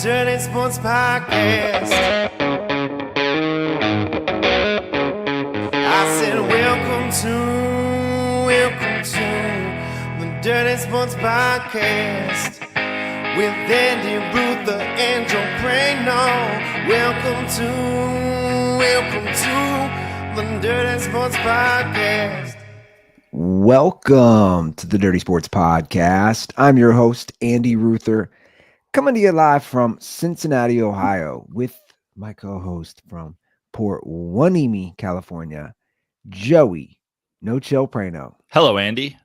Dirty Sports Podcast. I said, welcome to the Dirty Sports Podcast with Andy Ruther and Joe Prano. Welcome to the Dirty Sports Podcast. Welcome to the Dirty Sports Podcast. I'm your host, Andy Ruther, coming to you live from Cincinnati, Ohio, with my co-host from Port Hueneme, California, Joey No Chill Prano. Hello, Andy.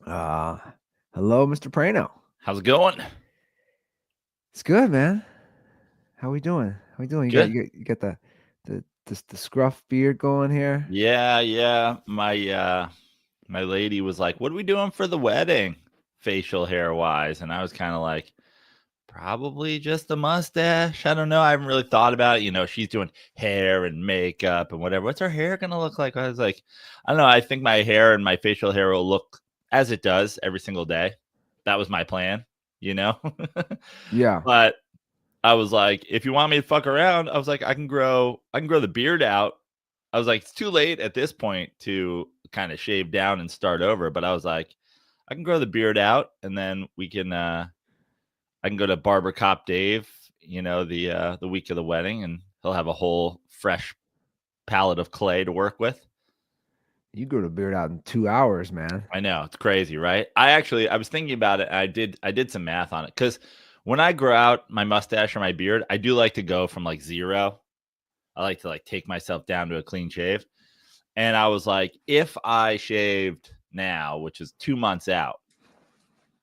Hello, Mr. Prano. How's it going? It's good, man. How we doing? You Good. got the scruff beard going here? Yeah. My lady was like, "What are we doing for the wedding, facial hair wise?" And I was kind of like, probably just a mustache. I don't know. I haven't really thought about it. You know, she's doing hair and makeup and whatever. What's her hair gonna look like? I was like, I don't know. I think my hair and my facial hair will look as it does every single day. That was my plan, you know. Yeah. But I was like, if you want me to fuck around, I was like, I can grow the beard out. I was like, it's too late at this point to kind of shave down and start over. But I was like, I can grow the beard out, and then we can I can go to Barber Cop Dave, you know, the week of the wedding, and he'll have a whole fresh palette of clay to work with. You grow the beard out in 2 hours, man. I know, it's crazy, right? I was thinking about it. I did some math on it, because when I grow out my mustache or my beard, I do like to go from like zero. I like to like take myself down to a clean shave. And I was like, if I shaved now, which is 2 months out,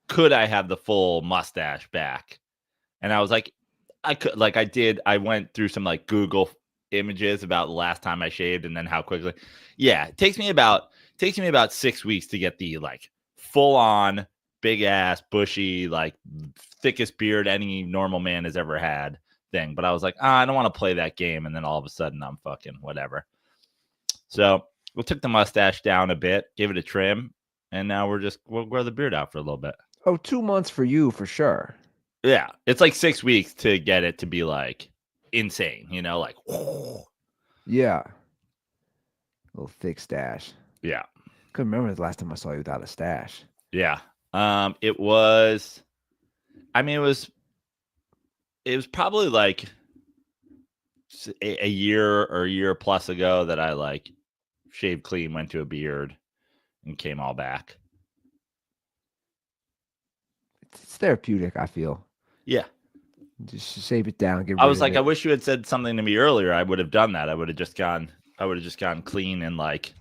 could I have the full mustache back? And I was like, I could. Like I did. I went through some like Google images about the last time I shaved and then how quickly. Yeah, it takes me about 6 weeks to get the like full on big ass bushy like thickest beard any normal man has ever had thing. But I was like, I don't want to play that game, and then all of a sudden I'm fucking whatever. So we took the mustache down a bit, gave it a trim, and now we'll grow the beard out for a little bit. Oh, 2 months for you for sure. Yeah, it's like 6 weeks to get it to be like insane, you know, like Yeah. Little thick stash. yeah. Couldn't remember the last time I saw you without a stash. Yeah. It was probably like a year or a year plus ago that I like shaved clean, went to a beard, and came all back. It's therapeutic, I feel. Yeah. Just shave it down. I was like, I wish you had said something to me earlier. I would have done that. I would have just gone clean in like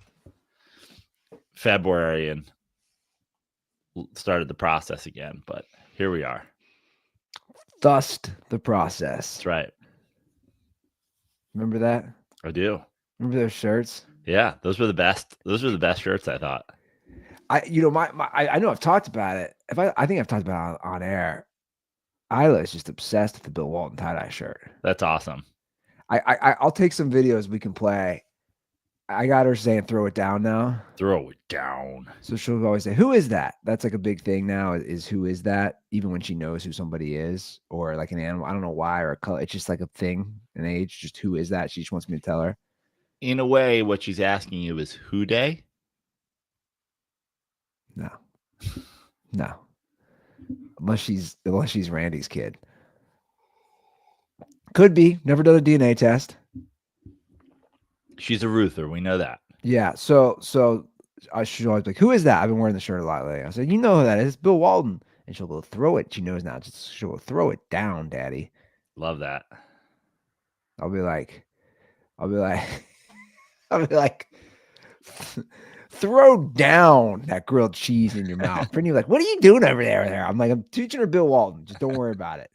February and started the process again. But here we are. Thust the process. That's right. Remember that? I do. Remember those shirts? Yeah, those were the best. Those were the best shirts, I thought. I know I've talked about it. I think I've talked about it on air. Isla is just obsessed with the Bill Walton tie-dye shirt. That's awesome. I'll take some videos we can play. I got her saying throw it down now. Throw it down. So she'll always say, who is that? That's like a big thing now, is who is that? Even when she knows who somebody is, or like an animal. I don't know why, or a color. It's just like a thing, an age. Just who is that? She just wants me to tell her. In a way, what she's asking you is who day? No. Unless she's Randy's kid. Could be. Never done a DNA test. She's a Ruther. We know that. Yeah. So I should always be like, who is that? I've been wearing the shirt a lot lately. I said, you know who that is? It's Bill Walton. And she'll go throw it. She knows now. She'll go throw it down, Daddy. Love that. I'll be like, throw down that grilled cheese in your mouth. Brittany like, what are you doing over there? I'm like, I'm teaching her Bill Walton. Just don't worry about it.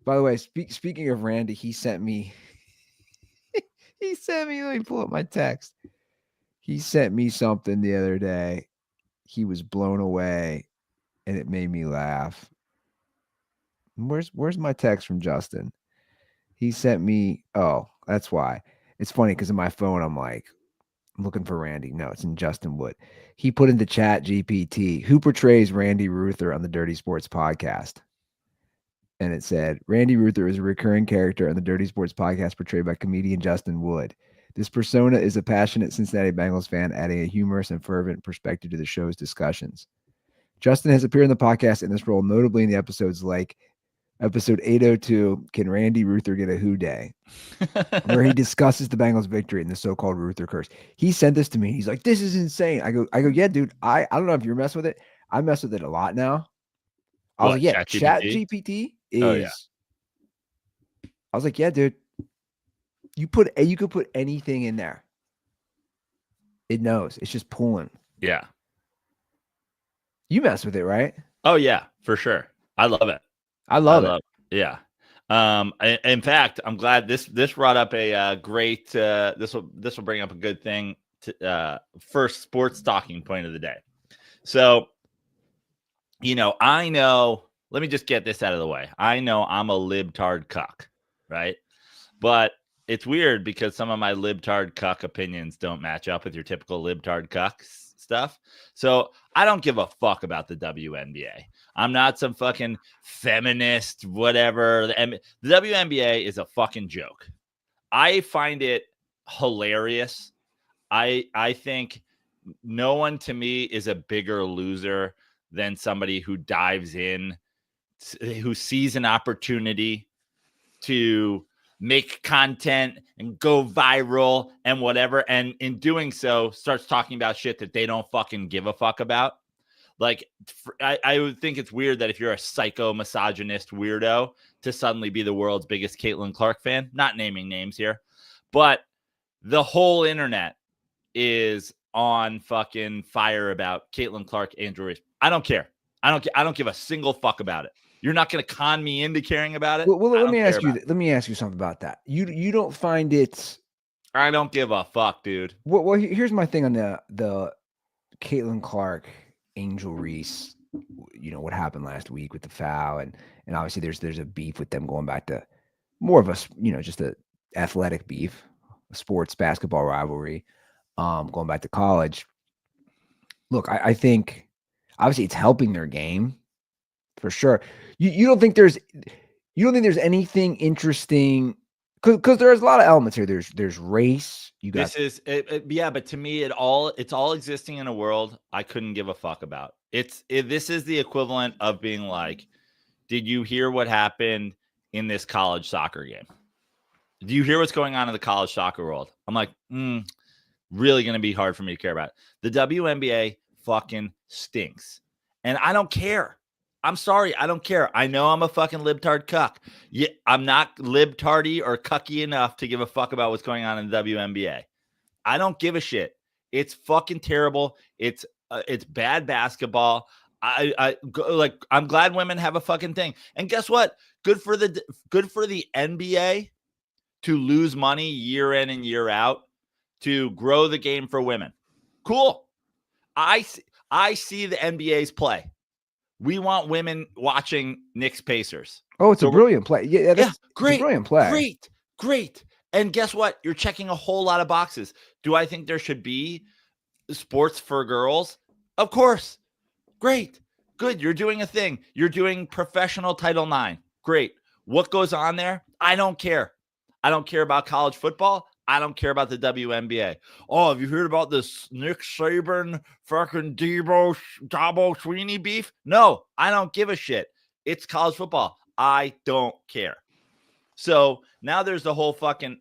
By the way, speaking of Randy, he sent me, let me pull up my text. He sent me something the other day. He was blown away and it made me laugh. Where's my text from Justin? He sent me, oh, that's why. It's funny because in my phone, I'm like, I'm looking for Randy. No, it's in Justin Wood. He put into Chat GPT, who portrays Randy Ruther on the Dirty Sports Podcast? and it said, Randy Ruther is a recurring character on the Dirty Sports podcast portrayed by comedian Justin Wood. This persona is a passionate Cincinnati Bengals fan, adding a humorous and fervent perspective to the show's discussions. Justin has appeared in the podcast in this role, notably in the episodes like episode 802, Can Randy Ruther Get a Who Day? Where he discusses the Bengals' victory and the so-called Ruther curse. He sent this to me. He's like, this is insane. I go, yeah, dude, I don't know if you're messing with it. I mess with it a lot now. I was What, like, yeah, ChatGPT? Chat GPT is. Oh, yeah. I was like, yeah, dude. You could put anything in there. It knows. It's just pulling. Yeah. You mess with it, right? Oh yeah, for sure. I love it. I love it. Yeah. In fact, I'm glad this brought up a great. This will bring up a good thing. First sports talking point of the day. So, I know. Let me just get this out of the way. I know I'm a libtard cuck, right? But it's weird because some of my libtard cuck opinions don't match up with your typical libtard cuck stuff. So I don't give a fuck about the WNBA. I'm not some fucking feminist, whatever. The WNBA is a fucking joke. I find it hilarious. I think no one to me is a bigger loser than somebody who dives in, who sees an opportunity to make content and go viral and whatever. And in doing so, starts talking about shit that they don't fucking give a fuck about. Like, I would think it's weird that if you're a psycho misogynist weirdo to suddenly be the world's biggest Caitlin Clark fan, not naming names here, but the whole internet is on fucking fire about Caitlin Clark, Andrew Reese. I don't care. I don't give a single fuck about it. You're not going to con me into caring about it. Well, let me ask you. Let me ask you something about that. You don't find it? I don't give a fuck, dude. Well, here's my thing on the Caitlin Clark, Angel Reese. What happened last week with the foul, and obviously there's a beef with them going back to more of a just a athletic beef, a sports basketball rivalry, going back to college. Look, I think obviously it's helping their game for sure. You don't think there's anything interesting because there's a lot of elements here. There's race. You got yeah, but to me, it's all existing in a world I couldn't give a fuck about. This is the equivalent of being like, did you hear what happened in this college soccer game? Do you hear what's going on in the college soccer world? I'm like, really going to be hard for me to care about. The WNBA fucking stinks, and I don't care. I'm sorry, I don't care. I know I'm a fucking libtard cuck. Yeah, I'm not libtardy or cucky enough to give a fuck about what's going on in the WNBA. I don't give a shit. It's fucking terrible. It's bad basketball. I'm glad women have a fucking thing. And guess what? Good for the NBA to lose money year in and year out to grow the game for women. Cool. I see the NBA's play. We want women watching Knicks Pacers. Oh, it's a brilliant play. Yeah, great. Brilliant play. Great. And guess what? You're checking a whole lot of boxes. Do I think there should be sports for girls? Of course. Great. Good. You're doing a thing. You're doing professional Title IX. Great. What goes on there? I don't care. I don't care about college football. I don't care about the WNBA. Oh, have you heard about this Nick Saban fucking Dabo Sweeney beef? No, I don't give a shit. It's college football. I don't care. So now there's the whole fucking,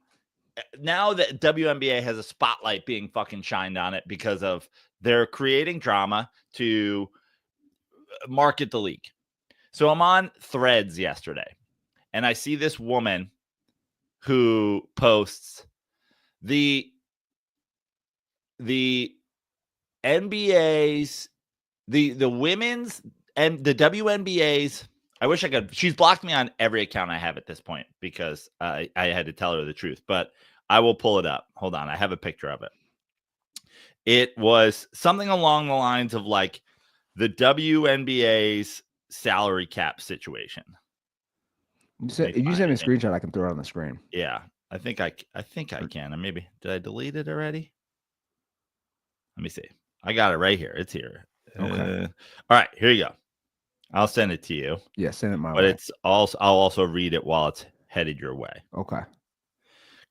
now that WNBA has a spotlight being fucking shined on it because of they're creating drama to market the league. So I'm on Threads yesterday and I see this woman who posts the NBA's, the women's and the WNBA's. I wish I could. She's blocked me on every account I have at this point because I had to tell her the truth, but I will pull it up. Hold on. I have a picture of it. It was something along the lines of like the WNBA's salary cap situation. If you send me a screenshot, I can throw it on the screen. Yeah. I think I can. And maybe did I delete it already? Let me see. I got it right here. It's here. Okay. All right, here you go. I'll send it to you. Yeah, send it my But way. I'll also read it while it's headed your way. Okay.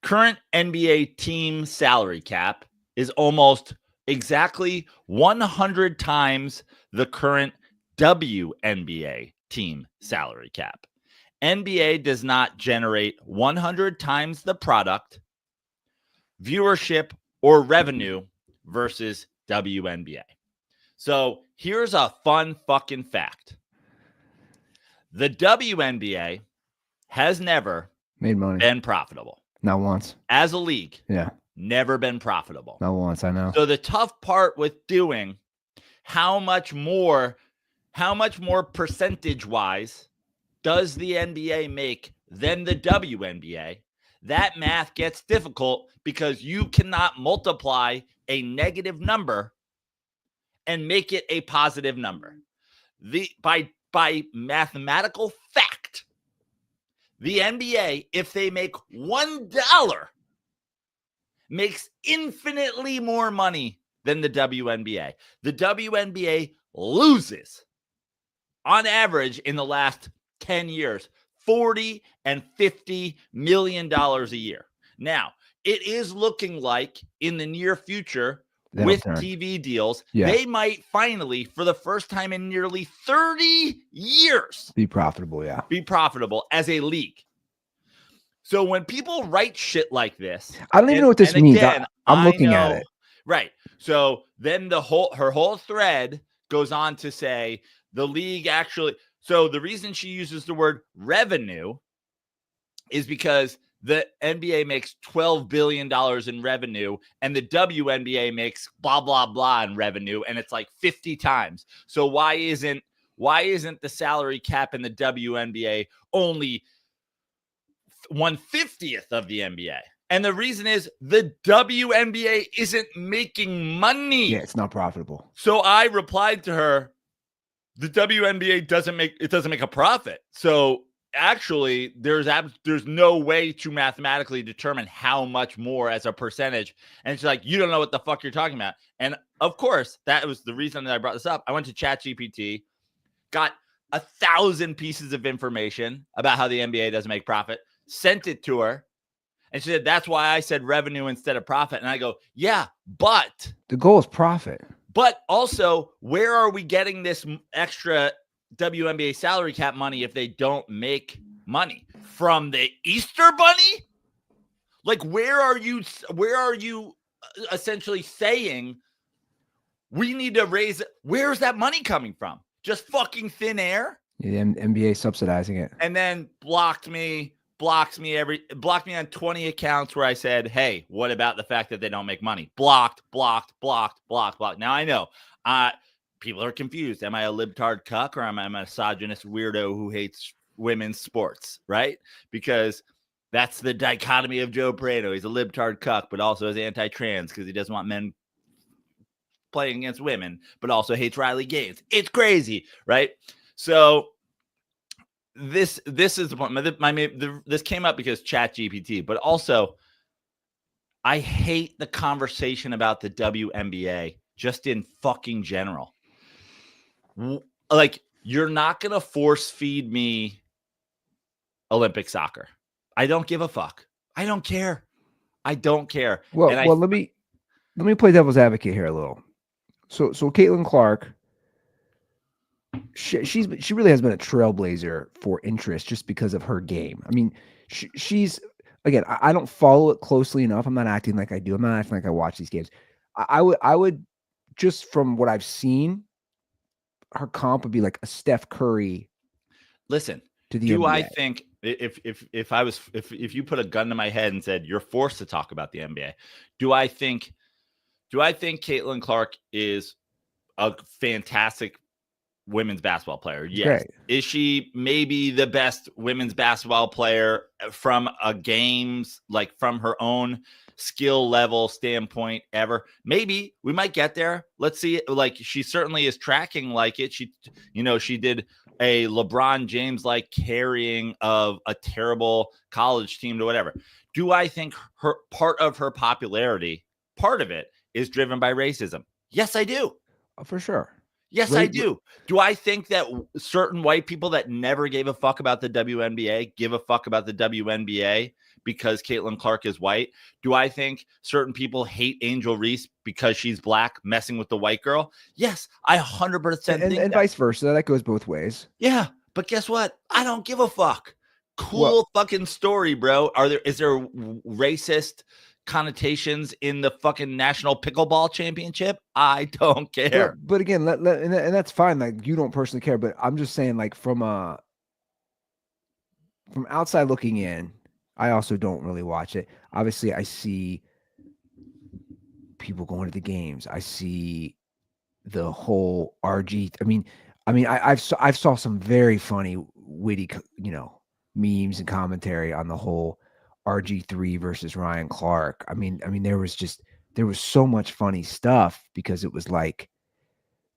Current NBA team salary cap is almost exactly 100 times the current WNBA team salary cap. NBA does not generate 100 times the product, viewership, or revenue versus WNBA. So here's a fun fucking fact. The WNBA has never Made money. been profitable. Not once. As a league. Yeah. Never been profitable. Not once, I know. So the tough part with doing how much more percentage-wise does the NBA make than the WNBA? That math gets difficult because you cannot multiply a negative number and make it a positive number. By mathematical fact, the NBA, if they make $1, makes infinitely more money than the WNBA. The WNBA loses, on average, in the last 10 years, $40 and $50 million a year. Now, it is looking like in the near future, with TV deals, they might finally, for the first time in nearly 30 years, be profitable. Yeah. Be profitable as a league. So when people write shit like this, I don't even know what this means. Again, I'm looking at it. Right. So then her whole thread goes on to say the league actually. So the reason she uses the word revenue is because the NBA makes $12 billion in revenue and the WNBA makes blah, blah, blah in revenue. And it's like 50 times. So why isn't the salary cap in the WNBA only 1/50th of the NBA? And the reason is the WNBA isn't making money. Yeah, it's not profitable. So I replied to her, the WNBA doesn't make a profit. So actually, there's no way to mathematically determine how much more as a percentage. And she's like, you don't know what the fuck you're talking about. And of course, that was the reason that I brought this up. I went to ChatGPT, got 1,000 pieces of information about how the NBA doesn't make profit, sent it to her, and she said, that's why I said revenue instead of profit. And I go, yeah, but the goal is profit. But also, where are we getting this extra WNBA salary cap money if they don't make money? From the Easter Bunny? Like, where are you essentially saying we need to raise? Where's that money coming from? Just fucking thin air? Yeah, the NBA subsidizing it. And then blocked me on 20 accounts where I said, hey, what about the fact that they don't make money? Blocked. Now I know people are confused. Am I a libtard cuck or am I a misogynist weirdo who hates women's sports, right? Because that's the dichotomy of Joe Prado. He's a libtard cuck, but also is anti-trans because he doesn't want men playing against women, but also hates Riley Gaines. It's crazy, right? So this is the point. This came up because ChatGPT, but also I hate the conversation about the WNBA just in fucking general. Like, you're not going to force feed me Olympic soccer. I don't give a fuck. I don't care. Well, let me play devil's advocate here a little. So Caitlin Clark, she really has been a trailblazer for interest just because of her game. I mean, she's, again, I don't follow it closely enough. I'm not acting like I do. I'm not acting like I watch these games. I would just from what I've seen, her comp would be like a Steph Curry. Listen, to the NBA. I think if you put a gun to my head and said you're forced to talk about the NBA, do I think Caitlin Clark is a fantastic women's basketball player? Yes. Great. Is she maybe the best women's basketball player from a games, like from her own skill level standpoint ever? Maybe. We might get there. Let's see. Like, she certainly is tracking like it. She did a LeBron James like carrying of a terrible college team to whatever. Do I think her part of her popularity, part of it is driven by racism? Yes, I do. For sure. Yes, I do. Do I think that certain white people that never gave a fuck about the WNBA give a fuck about the WNBA because Caitlin Clark is white? Do I think certain people hate Angel Reese because she's black messing with the white girl? Yes, I 100% think and that. vice versa. That goes both ways. Yeah, but guess what? I don't give a fuck. Cool fucking story, bro. Is there racist connotations in the fucking national pickleball championship? I don't care. But again, and that's fine. Like, you don't personally care, but I'm just saying, like, from outside looking in, I also don't really watch it. Obviously, I see people going to the games. I see the whole RG. I've saw some very funny, witty, memes and commentary on the whole RG3 versus Ryan Clark. I mean, there was so much funny stuff because it was like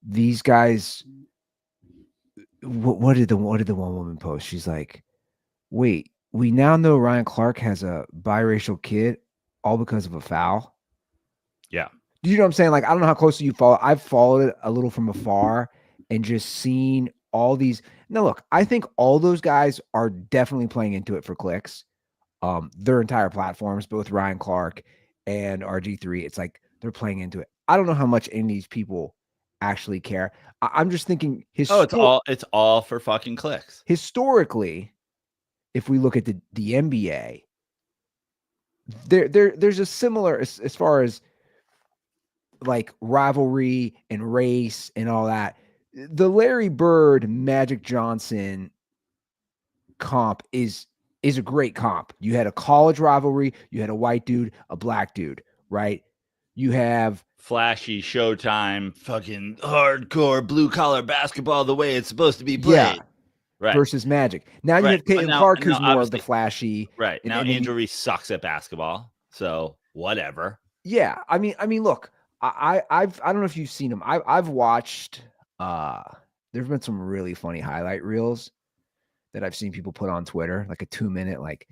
these guys. What did the one woman post? She's like, "Wait, we now know Ryan Clark has a biracial kid, all because of a foul." Yeah. Do you know what I'm saying? Like, I don't know how closely you follow. I've followed it a little from afar and just seen all these. Now, look, I think all those guys are definitely playing into it for clicks. Their entire platforms, both Ryan Clark and RG3, it's like they're playing into it. I don't know how much any of these people actually care. I'm just thinking it's all for fucking clicks. Historically, if we look at the NBA, there's a similar as far as like rivalry and race and all that. The Larry Bird Magic Johnson comp is a great comp. You had a college rivalry, you had a white dude, a black dude, right? You have flashy Showtime, fucking hardcore blue collar basketball the way it's supposed to be played. Yeah. Right. Versus Magic. Now you have Caitlin Clark, who's more of the flashy. Right. Now Angel Reese sucks at basketball. So whatever. Yeah. I mean, look, I don't know if you've seen them. I've watched there's been some really funny highlight reels that I've seen people put on Twitter, like a 2-minute, like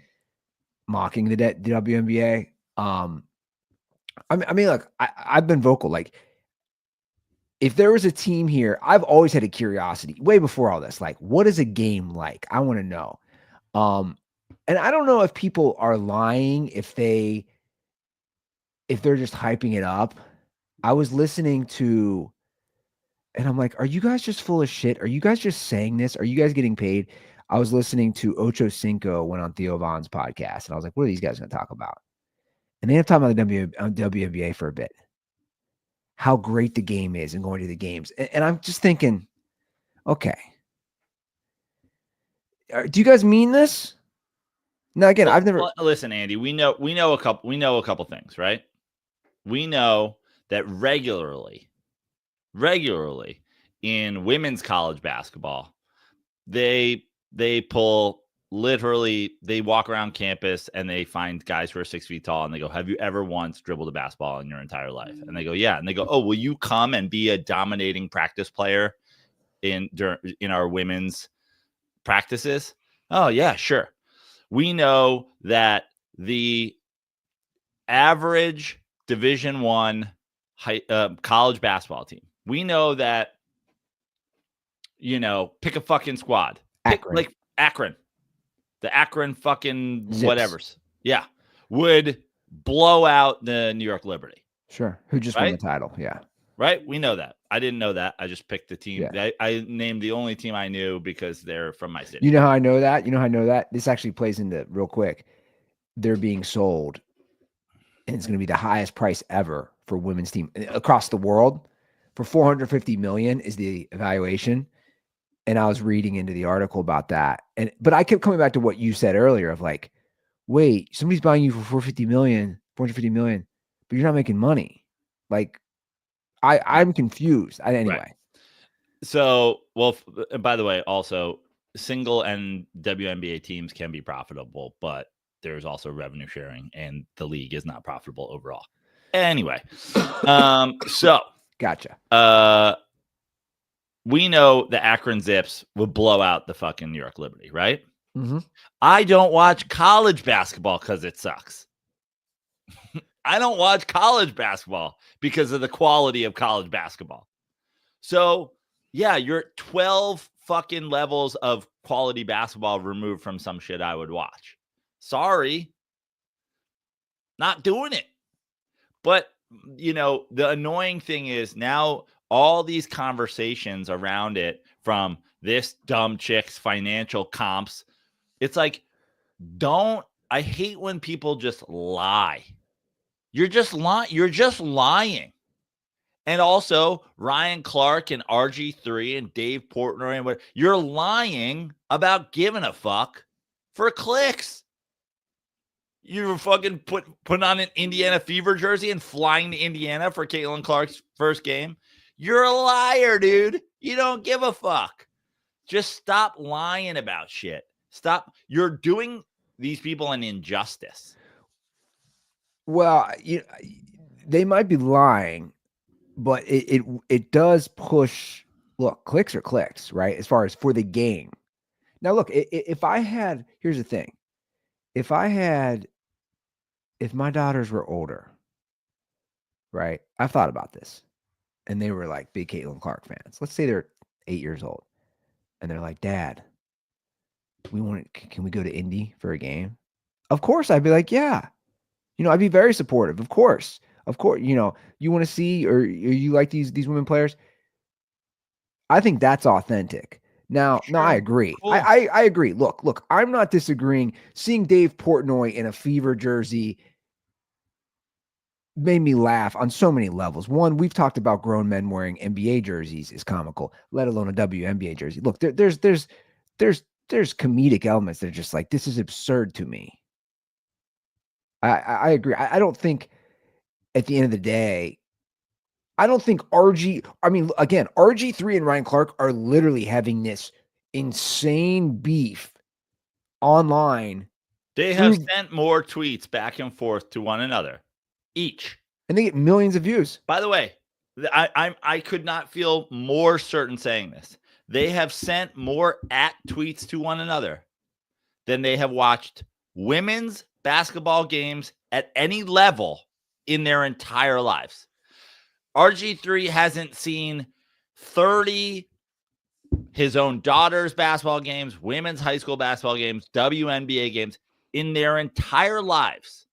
mocking the WNBA. I mean, look, I've been vocal. Like, if there was a team here, I've always had a curiosity way before all this. Like, what is a game like? I want to know. And I don't know if people are lying, if they're just hyping it up. I was listening to, and I'm like, are you guys just full of shit? Are you guys just saying this? Are you guys getting paid? I was listening to Ocho Cinco went on Theo Von's podcast, and I was like, what are these guys going to talk about? And they have talking about the WNBA for a bit. How great the game is and going to the games. And I'm just thinking, okay, do you guys mean this? Now, again, I've never listen, Andy. We know a couple things, right? We know that regularly in women's college basketball, they pull literally, they walk around campus and they find guys who are 6 feet tall and they go, have you ever once dribbled a basketball in your entire life? And they go, yeah. And they go, oh, will you come and be a dominating practice player in our women's practices? Oh yeah, sure. We know that the average Division I college basketball team, we know that, pick a fucking squad. Pick Akron. The Akron fucking Zips. whatevers. Yeah. Would blow out the New York Liberty. Sure. Who just won the title. Yeah. Right? We know that. I didn't know that. I just picked the team. Yeah. I named the only team I knew because they're from my city. You know how I know that? This actually plays into real quick. They're being sold, and it's going to be the highest price ever for women's team across the world. For $450 million is the evaluation. And I was reading into the article about that. But I kept coming back to what you said earlier of like, wait, somebody's buying you for $450 million, but you're not making money. Like, I'm confused. Anyway. Right. So, well, by the way, also single and WNBA teams can be profitable, but there's also revenue sharing and the league is not profitable overall. Anyway. So gotcha. We know the Akron Zips would blow out the fucking New York Liberty, right? Mm-hmm. I don't watch college basketball because it sucks. I don't watch college basketball because of the quality of college basketball. So Yeah, you're 12 fucking levels of quality basketball removed from some shit I would watch. Sorry. Not doing it. But, the annoying thing is now all these conversations around it, from this dumb chick's financial comps, it's like, I hate when people just lie. You're just lying. You're just lying. And also Ryan Clark and RG3 and Dave Portnoy and what, you're lying about giving a fuck for clicks. You fucking put on an Indiana Fever jersey and flying to Indiana for Caitlin Clark's first game. You're a liar, dude. You don't give a fuck. Just stop lying about shit. Stop. You're doing these people an injustice. Well, they might be lying, but it does push. Look, clicks are clicks, right? As far as for the game. Now, look, if I had, here's the thing: if my daughters were older, right? I've thought about this, and they were like big Caitlin Clark fans. Let's say they're 8 years old, and they're like, "Dad, can we go to Indy for a game?" Of course, I'd be like, "Yeah." I'd be very supportive. Of course. You want to see, or you like these women players. I think that's authentic. Now, Sure. I agree. Cool. I agree. Look, I'm not disagreeing. Seeing Dave Portnoy in a Fever jersey made me laugh on so many levels. One, we've talked about grown men wearing NBA jerseys is comical, let alone a WNBA jersey. Look, there's comedic elements that are just like, this is absurd to me. I agree. I don't think at the end of the day, I don't think RG3 and Ryan Clark are literally having this insane beef online. They have sent more tweets back and forth to one another each. And they get millions of views. By the way, I could not feel more certain saying this. They have sent more tweets to one another than they have watched women's basketball games at any level in their entire lives. RG3 hasn't seen 30 his own daughter's basketball games, women's high school basketball games, WNBA games in their entire lives.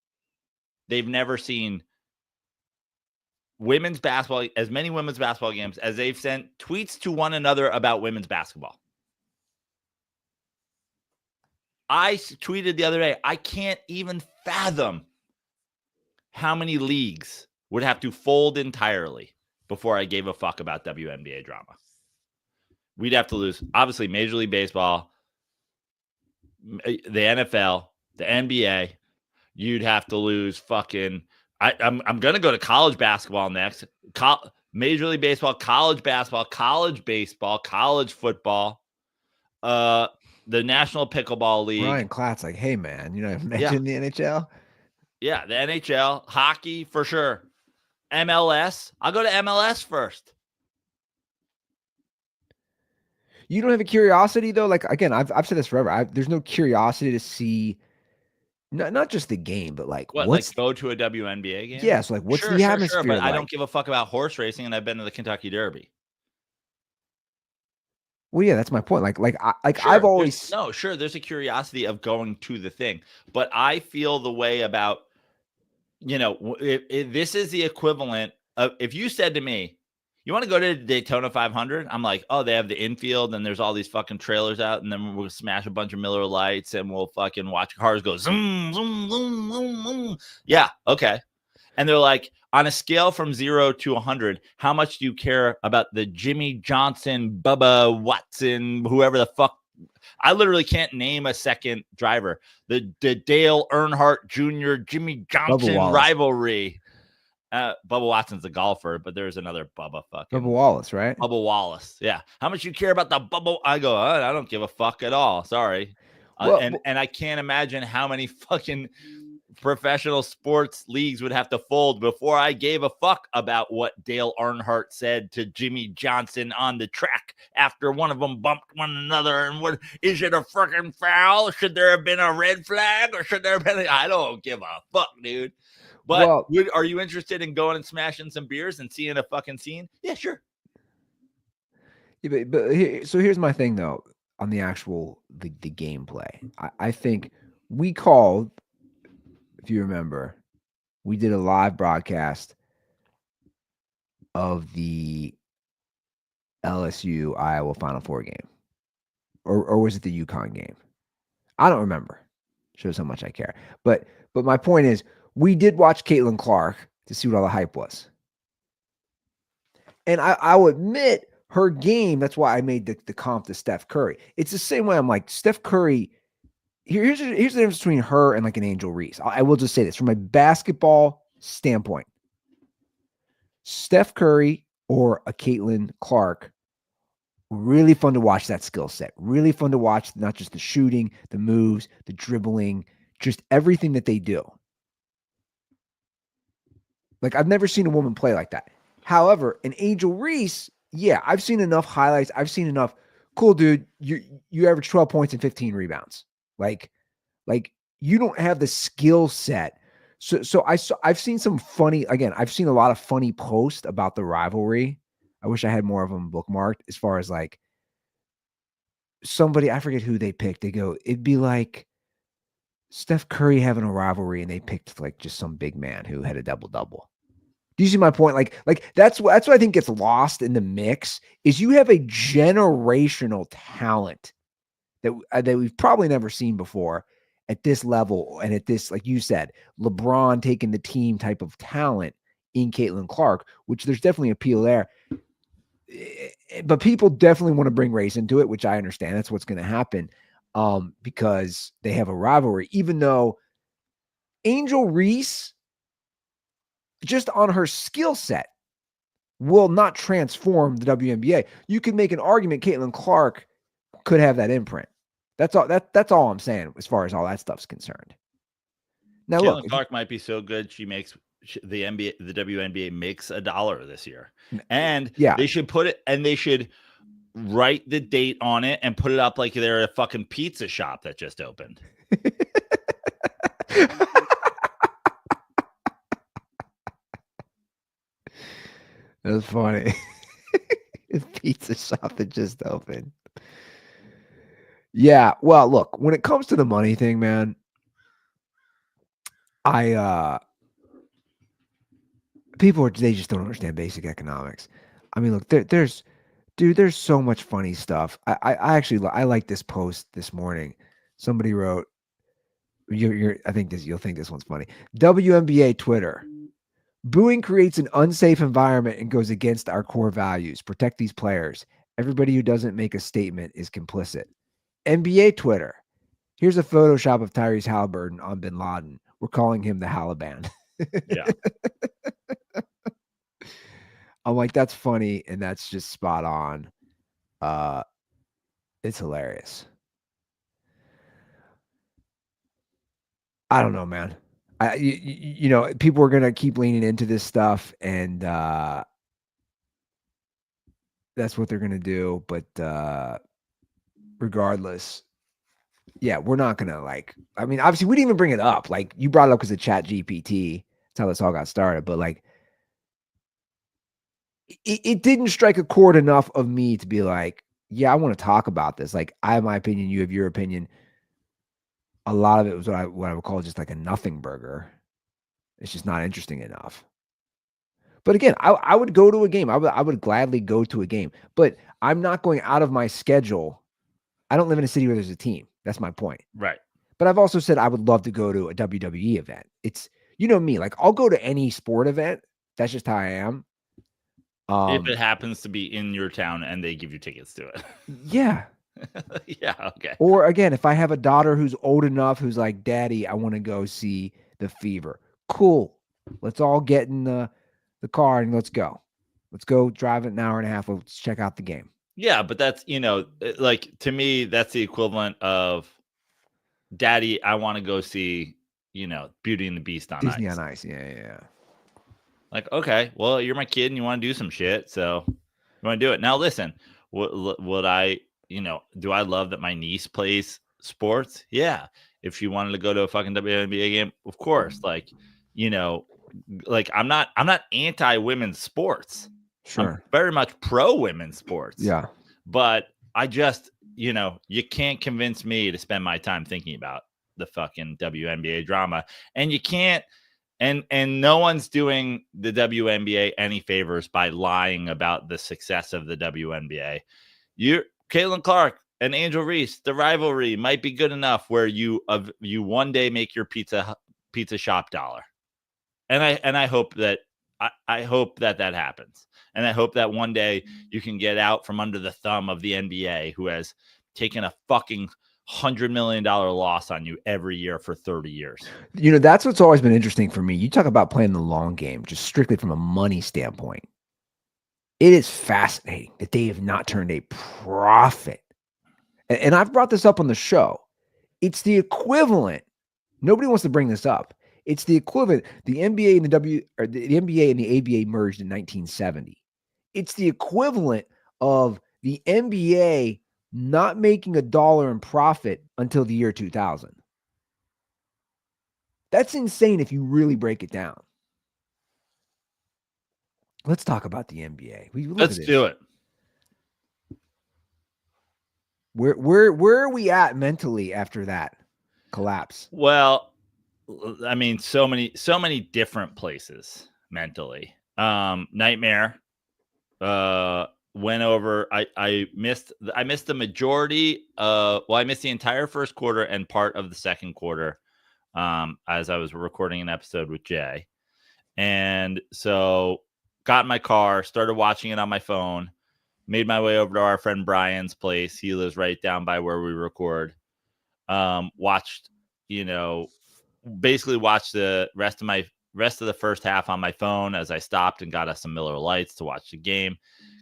They've never seen women's basketball, as many women's basketball games as they've sent tweets to one another about women's basketball. I tweeted the other day, I can't even fathom how many leagues would have to fold entirely before I gave a fuck about WNBA drama. We'd have to lose, obviously, Major League Baseball, the NFL, the NBA. You'd have to lose fucking, I'm going to go to college basketball next. Major League Baseball, college basketball, college baseball, college football, the National Pickleball League. Ryan Klatt's like, hey, man, mention the NHL? Yeah, the NHL, hockey for sure. MLS. I'll go to MLS first. You don't have a curiosity, though? Like, again, I've said this forever. There's no curiosity to see not just the game, but like like go to a WNBA game? Yeah, so like what's the atmosphere but like? I don't give a fuck about horse racing, and I've been to the Kentucky Derby. Well, yeah, that's my point. I've always there's a curiosity of going to the thing, but I feel the way about, this is the equivalent of if you said to me, you want to go to Daytona 500? I'm like, oh, they have the infield and there's all these fucking trailers out, and then we'll smash a bunch of Miller Lights and we'll fucking watch cars go zoom, zoom, zoom, zoom, zoom. Yeah, okay. And they're like, on a scale from 0 to 100, how much do you care about the Jimmy Johnson, Bubba Watson, whoever the fuck? I literally can't name a second driver. The Dale Earnhardt Jr., Jimmy Johnson rivalry. Bubba Watson's a golfer, but there's another Bubba fucking. Bubba Wallace, right? Bubba Wallace. Yeah. How much you care about the Bubba? I go, I don't give a fuck at all. Sorry. And I can't imagine how many fucking professional sports leagues would have to fold before I gave a fuck about what Dale Earnhardt said to Jimmy Johnson on the track after one of them bumped one another. And what is it, a freaking foul? Should there have been a red flag, or should there have been? I don't give a fuck, dude. But are you interested in going and smashing some beers and seeing a fucking scene? Yeah, sure. So here's my thing though on the actual the gameplay. I think we called, if you remember, we did a live broadcast of the LSU Iowa Final Four game, or was it the UConn game? I don't remember. Shows how much I care. But my point is, we did watch Caitlin Clark to see what all the hype was, and I'll admit her game. That's why I made the comp to Steph Curry. It's the same way I'm like Steph Curry. Here's the difference between her and like an Angel Reese. I will just say this from a basketball standpoint. Steph Curry or a Caitlin Clark, really fun to watch that skill set. Really fun to watch not just the shooting, the moves, the dribbling, just everything that they do. Like I've never seen a woman play like that. However, an Angel Reese, yeah, I've seen enough highlights. I've seen enough. Cool, dude. You average 12 points and 15 rebounds. Like you don't have the skill set. So I've seen some funny, again, I've seen a lot of funny posts about the rivalry. I wish I had more of them bookmarked as far as like somebody, I forget who they picked. They go, it'd be like Steph Curry having a rivalry and they picked like just some big man who had a double-double. Do you see my point? Like that's what I think gets lost in the mix is you have a generational talent that we've probably never seen before at this level and at this, like you said, LeBron taking the team type of talent in Caitlin Clark, which there's definitely appeal there. But people definitely want to bring race into it, which I understand. That's what's going to happen because they have a rivalry, even though Angel Reese, just on her skill set, will not transform the WNBA. You could make an argument Caitlin Clark could have that imprint. That's all. That's all I'm saying as far as all that stuff's concerned. Now, Caitlin look, Clark might be so good she makes the WNBA makes $1 this year, and yeah, they should put it and they should write the date on it and put it up like they're a fucking pizza shop that just opened. That's funny. Pizza shop that just opened. Yeah, well, look, when it comes to the money thing, man, they just don't understand basic economics. I mean, look, there's so much funny stuff. I actually I like this post this morning. Somebody wrote, I think you'll think this one's funny. WNBA Twitter. Booing creates an unsafe environment and goes against our core values. Protect these players. Everybody who doesn't make a statement is complicit. NBA Twitter. Here's a Photoshop of Tyrese Halliburton on Bin Laden. We're calling him the Halliban. Yeah. I'm like, that's funny, and that's just spot on. It's hilarious. I don't know, man. You know, people are gonna keep leaning into this stuff, and that's what they're gonna do. But regardless, yeah, we're not gonna like. I mean, obviously, we didn't even bring it up. Like, you brought it up because of Chat GPT. That's how this all got started. But like, it didn't strike a chord enough of me to be like, yeah, I want to talk about this. Like, I have my opinion, you have your opinion. A lot of it was what I would call just like a nothing burger. It's just not interesting enough. But again, I would go to a game. I would gladly go to a game, but I'm not going out of my schedule. I don't live in a city where there's a team. That's my point. Right. But I've also said I would love to go to a WWE event. It's, you know me, like I'll go to any sport event. That's just how I am. If it happens to be in your town and they give you tickets to it. Yeah. Yeah. Okay. Or again, if I have a daughter who's old enough, who's like, Daddy, I want to go see the Fever. Cool. Let's all get in the car and let's go. Let's go drive it an hour and a half. Let's check out the game. Yeah, but that's, like to me, that's the equivalent of Daddy, I want to go see, Beauty and the Beast on Disney ice. on Ice. Yeah. Like, okay, well, you're my kid and you want to do some shit, so you want to do it. Now, listen, would I, do I love that my niece plays sports? Yeah. If she wanted to go to a fucking WNBA game, of course. Like, I'm not anti women's sports. Sure. I'm very much pro women's sports. Yeah. But I just, you can't convince me to spend my time thinking about the fucking WNBA drama. And you can't, and no one's doing the WNBA any favors by lying about the success of the WNBA. Caitlin Clark and Angel Reese, the rivalry might be good enough where you one day make your pizza shop dollar. And I hope that I hope that happens. And I hope that one day you can get out from under the thumb of the NBA, who has taken a fucking $100 million loss on you every year for 30 years. That's what's always been interesting for me. You talk about playing the long game, just strictly from a money standpoint. It is fascinating that they have not turned a profit. And I've brought this up on the show. It's the equivalent. Nobody wants to bring this up. It's the equivalent. The NBA and the NBA and the ABA merged in 1970. It's the equivalent of the NBA not making $1 in profit until the year 2000. That's insane if you really break it down. Let's talk about the NBA. Let's do it. Where are we at mentally after that collapse? Well, I mean, so many different places mentally. Nightmare. Went over. I missed the majority. I missed the entire first quarter and part of the second quarter. As I was recording an episode with Jay, and so got in my car, started watching it on my phone, made my way over to our friend Brian's place. He lives right down by where we record. Watched, basically watched the rest of the first half on my phone as I stopped and got us some Miller Lights to watch the game.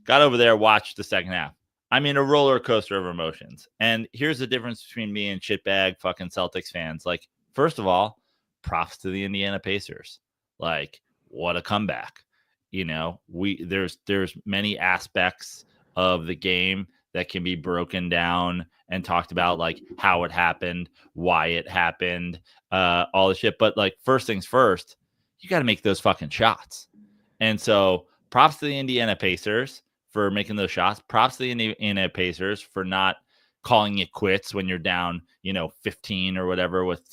Got over there, watched the second half. I mean, a roller coaster of emotions. And here's the difference between me and shitbag fucking Celtics fans. Like, first of all, props to the Indiana Pacers. Like, what a comeback. There's many aspects of the game that can be broken down and talked about, like how it happened, why it happened, all the shit. But like, first things first, you got to make those fucking shots. And so props to the Indiana Pacers for making those shots. Props to the Indiana Pacers for not calling it quits when you're down, 15 or whatever with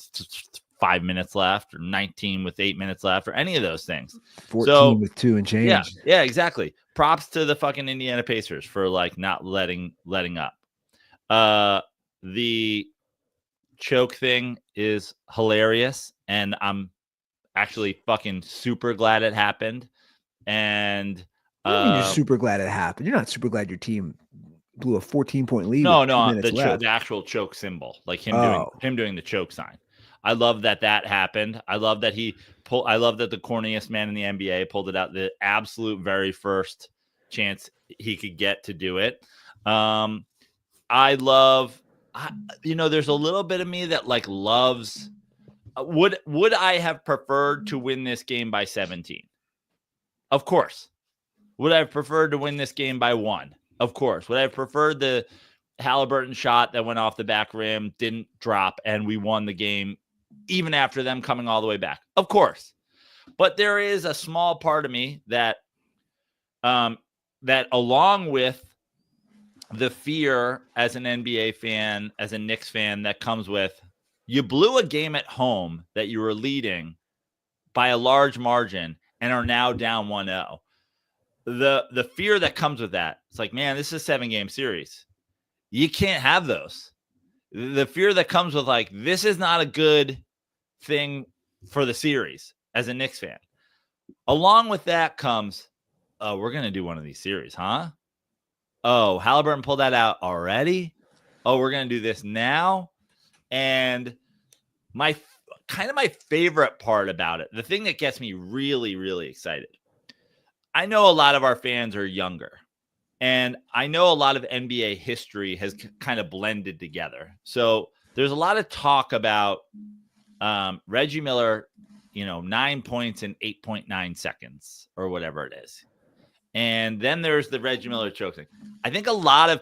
5 minutes left, or 19 with 8 minutes left, or any of those things. 14 with 2 and change. Yeah, exactly. Props to the fucking Indiana Pacers for like not letting up. The choke thing is hilarious, and I'm actually fucking super glad it happened. And you're super glad it happened. You're not super glad your team blew a 14-point lead. No, the actual choke symbol, like him doing the choke sign. I love that happened. I love that I love that the corniest man in the NBA pulled it out the absolute very first chance he could get to do it. There's a little bit of me that like loves. Would I have preferred to win this game by 17? Of course. Would I have preferred to win this game by 1? Of course. Would I have preferred the Halliburton shot that went off the back rim, didn't drop, and we won the game even after them coming all the way back? Of course. But there is a small part of me that along with the fear as an NBA fan, as a Knicks fan, that comes with, you blew a game at home that you were leading by a large margin and are now down 1-0. The fear that comes with that, it's like, man, this is a 7-game series. You can't have those. The fear that comes with like, this is not a good thing for the series as a Knicks fan. Along with that comes, we're going to do one of these series, huh? Oh, Halliburton pulled that out already? Oh, we're going to do this now? And my favorite part about it, the thing that gets me really, really excited, I know a lot of our fans are younger, and I know a lot of NBA history has kind of blended together. So there's a lot of talk about Reggie Miller, 9 points in 8.9 seconds or whatever it is. And then there's the Reggie Miller choke thing. I think a lot of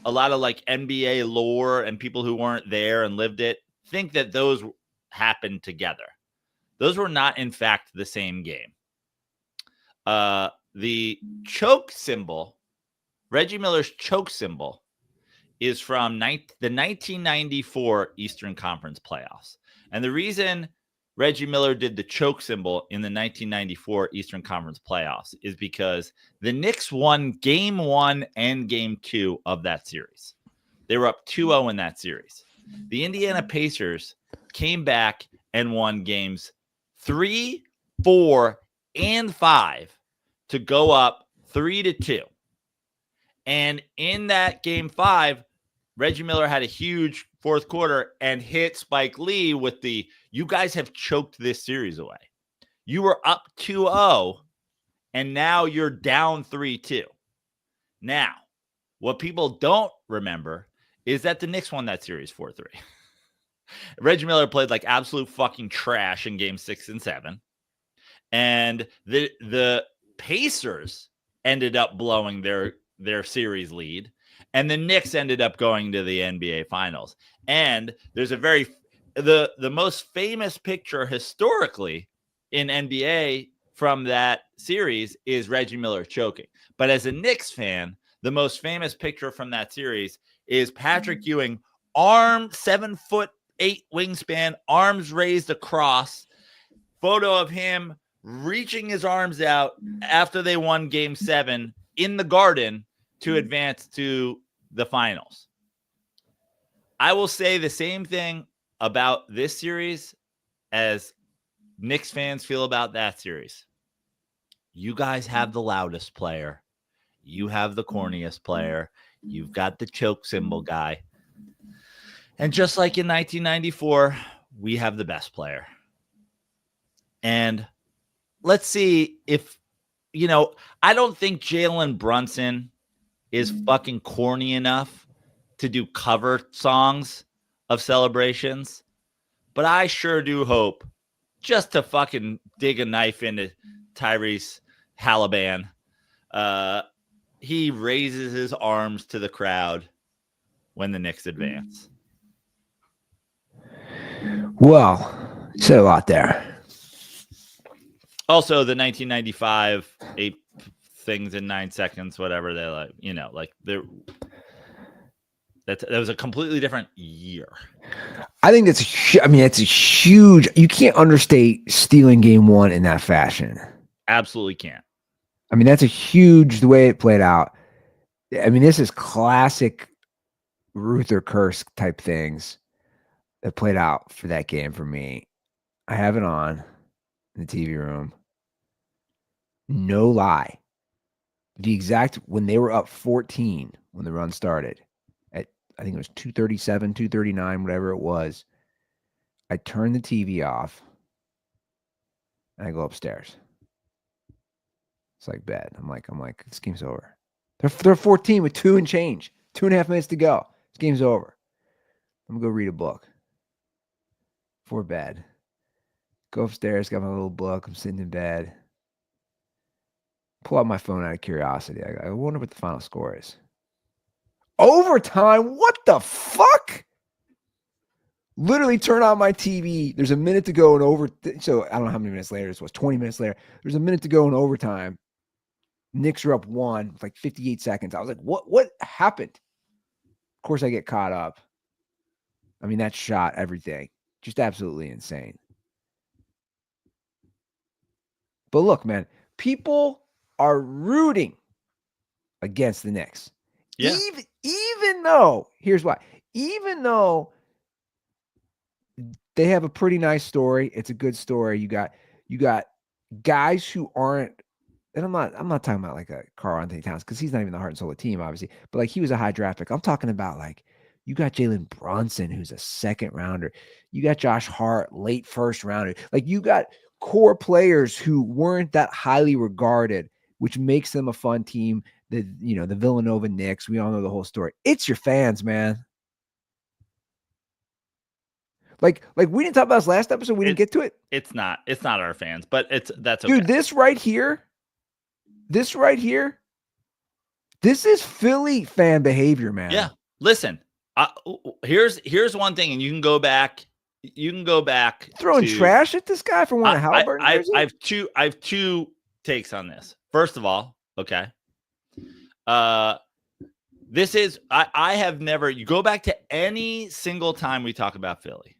like NBA lore and people who weren't there and lived it think that those happened together. Those were not, in fact, the same game. The choke symbol Reggie Miller's choke symbol is from the 1994 Eastern Conference playoffs. And the reason Reggie Miller did the choke symbol in the 1994 Eastern Conference playoffs is because the Knicks won game 1 and game 2 of that series. They were up 2-0 in that series. The Indiana Pacers came back and won games 3, 4, and 5 to go up 3-2. And in that game 5, Reggie Miller had a huge fourth quarter and hit Spike Lee with the, you guys have choked this series away. You were up 2-0, and now you're down 3-2. Now, what people don't remember is that the Knicks won that series 4-3. Reggie Miller played like absolute fucking trash in game 6 and 7. And the Pacers ended up blowing their series lead. And the Knicks ended up going to the NBA Finals. And there's the most famous picture historically in NBA from that series is Reggie Miller choking. But as a Knicks fan, the most famous picture from that series is Patrick Ewing, 7'8" wingspan, arms raised across. Photo of him reaching his arms out after they won game 7 in the Garden to advance to the finals. I will say the same thing about this series as Knicks fans feel about that series. You guys have the loudest player. You have the corniest player. You've got the choke symbol guy. And just like in 1994, we have the best player. And let's see if, I don't think Jalen Brunson is fucking corny enough to do cover songs of celebrations. But I sure do hope, just to fucking dig a knife into Tyrese Halliburton, he raises his arms to the crowd when the Knicks advance. Well, you said a lot there. Also, the 1995 8 things in 9 seconds, whatever they that was a completely different year. I think that's a huge. You can't understate stealing game 1 in that fashion. Absolutely can't. I mean, that's a huge the way it played out. I mean, this is classic Ruther curse type things that played out for that game for me. I have it on in the TV room. No lie. When they were up 14 when the run started, at I think it was 2:37, 2:39, whatever it was, I turned the TV off and I go upstairs. It's like bed. I'm like, this game's over. They're 14 with 2 and change. 2.5 minutes to go. This game's over. I'm gonna go read a book before bed. Go upstairs, got my little book. I'm sitting in bed. Pull out my phone out of curiosity. I wonder what the final score is. Overtime? What the fuck? Literally turn on my TV. There's a minute to go in so I don't know how many minutes later this was. 20 minutes later. There's a minute to go in overtime. Knicks are up 1 with like 58 seconds. I was like, what happened? Of course I get caught up. I mean, that shot, everything. Just absolutely insane. But look, man, people are rooting against the Knicks. Yeah. Even though, here's why. Even though they have a pretty nice story, it's a good story. You got guys who aren't, and I'm not talking about like a Karl Anthony Towns because he's not even the heart and soul of the team, obviously. But like he was a high draft pick. I'm talking about like you got Jalen Brunson, who's a second rounder. You got Josh Hart, late first rounder. Like you got core players who weren't that highly regarded, which makes them a fun team. The Villanova Knicks, we all know the whole story. It's your fans, man. Like we didn't talk about this last episode. We didn't get to it. It's not our fans, but that's okay. Dude, this right here, this is Philly fan behavior, man. Yeah. Listen, here's one thing, and you can go back. Throwing trash at this guy for one of Halliburton. I have two takes on this. First of all, okay. This is, I have never, you go back to any single time we talk about Philly.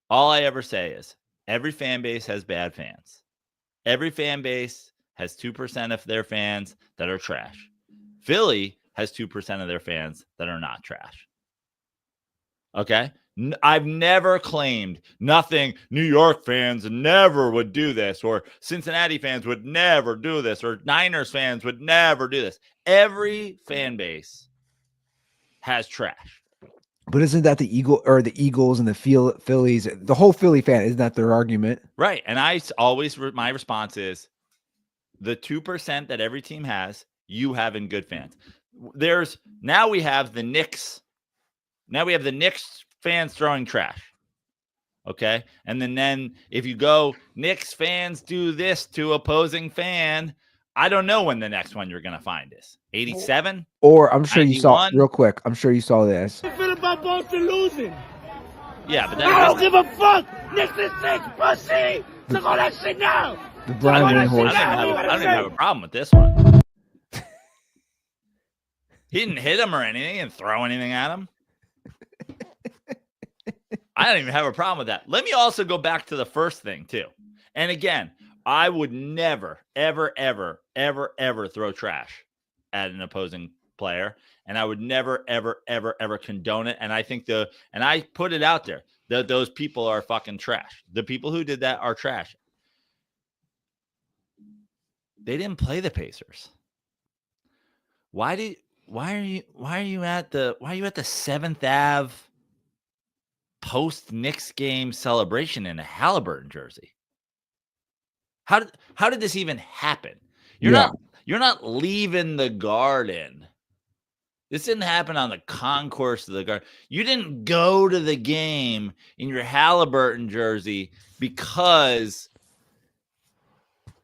All I ever say is every fan base has bad fans. Every fan base has 2% of their fans that are trash. Philly has 2% of their fans that are not trash. Okay? I've never claimed nothing. New York fans never would do this, or Cincinnati fans would never do this, or Niners fans would never do this. Every fan base has trash. But isn't that the Eagles and the Phillies, the whole Philly fan? Isn't that their argument? Right. And I always, my response is the 2% that every team has, you have in good fans. Now we have the Knicks. Now we have the Knicks fans throwing trash. Okay. And then if you go, Knicks fans do this to opposing fan, I don't know when the next one you're going to find is. 87? Or I'm sure you saw, 91? real quick, I'm sure you saw this. I feel about Boston losing. Yeah, but I don't give a fuck. Knicks is 6, pussy. Look all that shit now. The Brian I Windhorst. don't even have a problem with this one. He didn't hit him or anything. He didn't throw anything at him. I don't even have a problem with that. Let me also go back to the first thing, too. And again, I would never, ever, ever, ever, ever throw trash at an opposing player. And I would never, ever, ever, ever condone it. And I think and I put it out there that those people are fucking trash. The people who did that are trash. They didn't play the Pacers. Why are you at the 7th Ave post Knicks game celebration in a Halliburton jersey? How did this even happen? You're not leaving the Garden. This didn't happen on the concourse of the Garden. You didn't go to the game in your Halliburton jersey because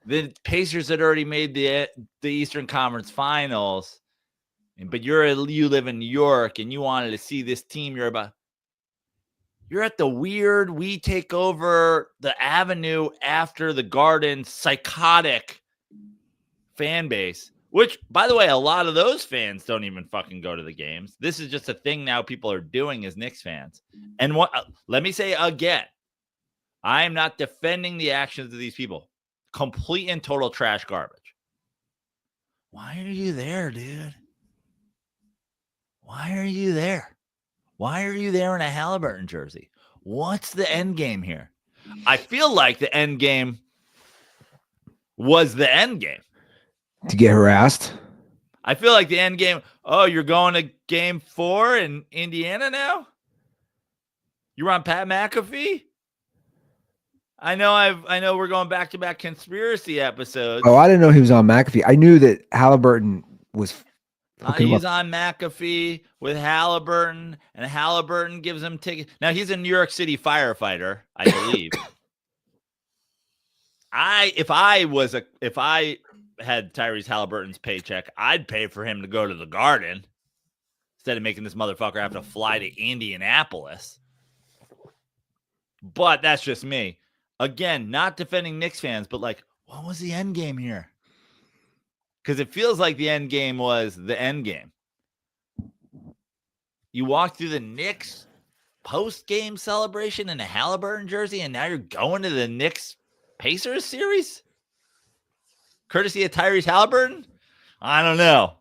the Pacers had already made the Eastern Conference Finals, but you live in New York and you wanted to see this team. You're at the weird we take over the avenue after the Garden psychotic fan base, which, by the way, a lot of those fans don't even fucking go to the games. This is just a thing now people are doing as Knicks fans. And let me say again, I am not defending the actions of these people. Complete and total trash garbage. Why are you there, dude? Why are you there? Why are you there in a Halliburton jersey? What's the end game here? I feel like the end game was the end game. To get harassed? I feel like the end game, oh, you're going to game 4 in Indiana now? You're on Pat McAfee? I know we're going back-to-back conspiracy episodes. Oh, I didn't know he was on McAfee. I knew that Halliburton was he's on McAfee with Halliburton, and Halliburton gives him tickets. Now, he's a New York City firefighter, I believe. If I had Tyrese Halliburton's paycheck, I'd pay for him to go to the Garden instead of making this motherfucker have to fly to Indianapolis. But that's just me. Again, not defending Knicks fans, but like, what was the end game here? Because it feels like the end game was the end game. You walked through the Knicks post-game celebration in a Halliburton jersey, and now you're going to the Knicks Pacers series? Courtesy of Tyrese Halliburton? I don't know.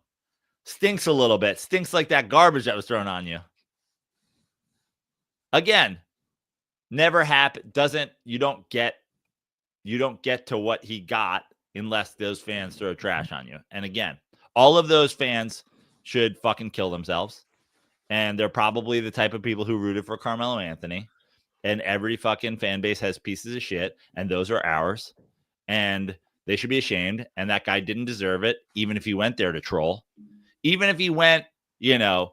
Stinks a little bit. Stinks like that garbage that was thrown on you. Again, never happened. You don't get to what he got unless those fans throw trash on you. And again, all of those fans should fucking kill themselves. And they're probably the type of people who rooted for Carmelo Anthony. And every fucking fan base has pieces of shit. And those are ours. And they should be ashamed. And that guy didn't deserve it, even if he went there to troll. Even if he went, even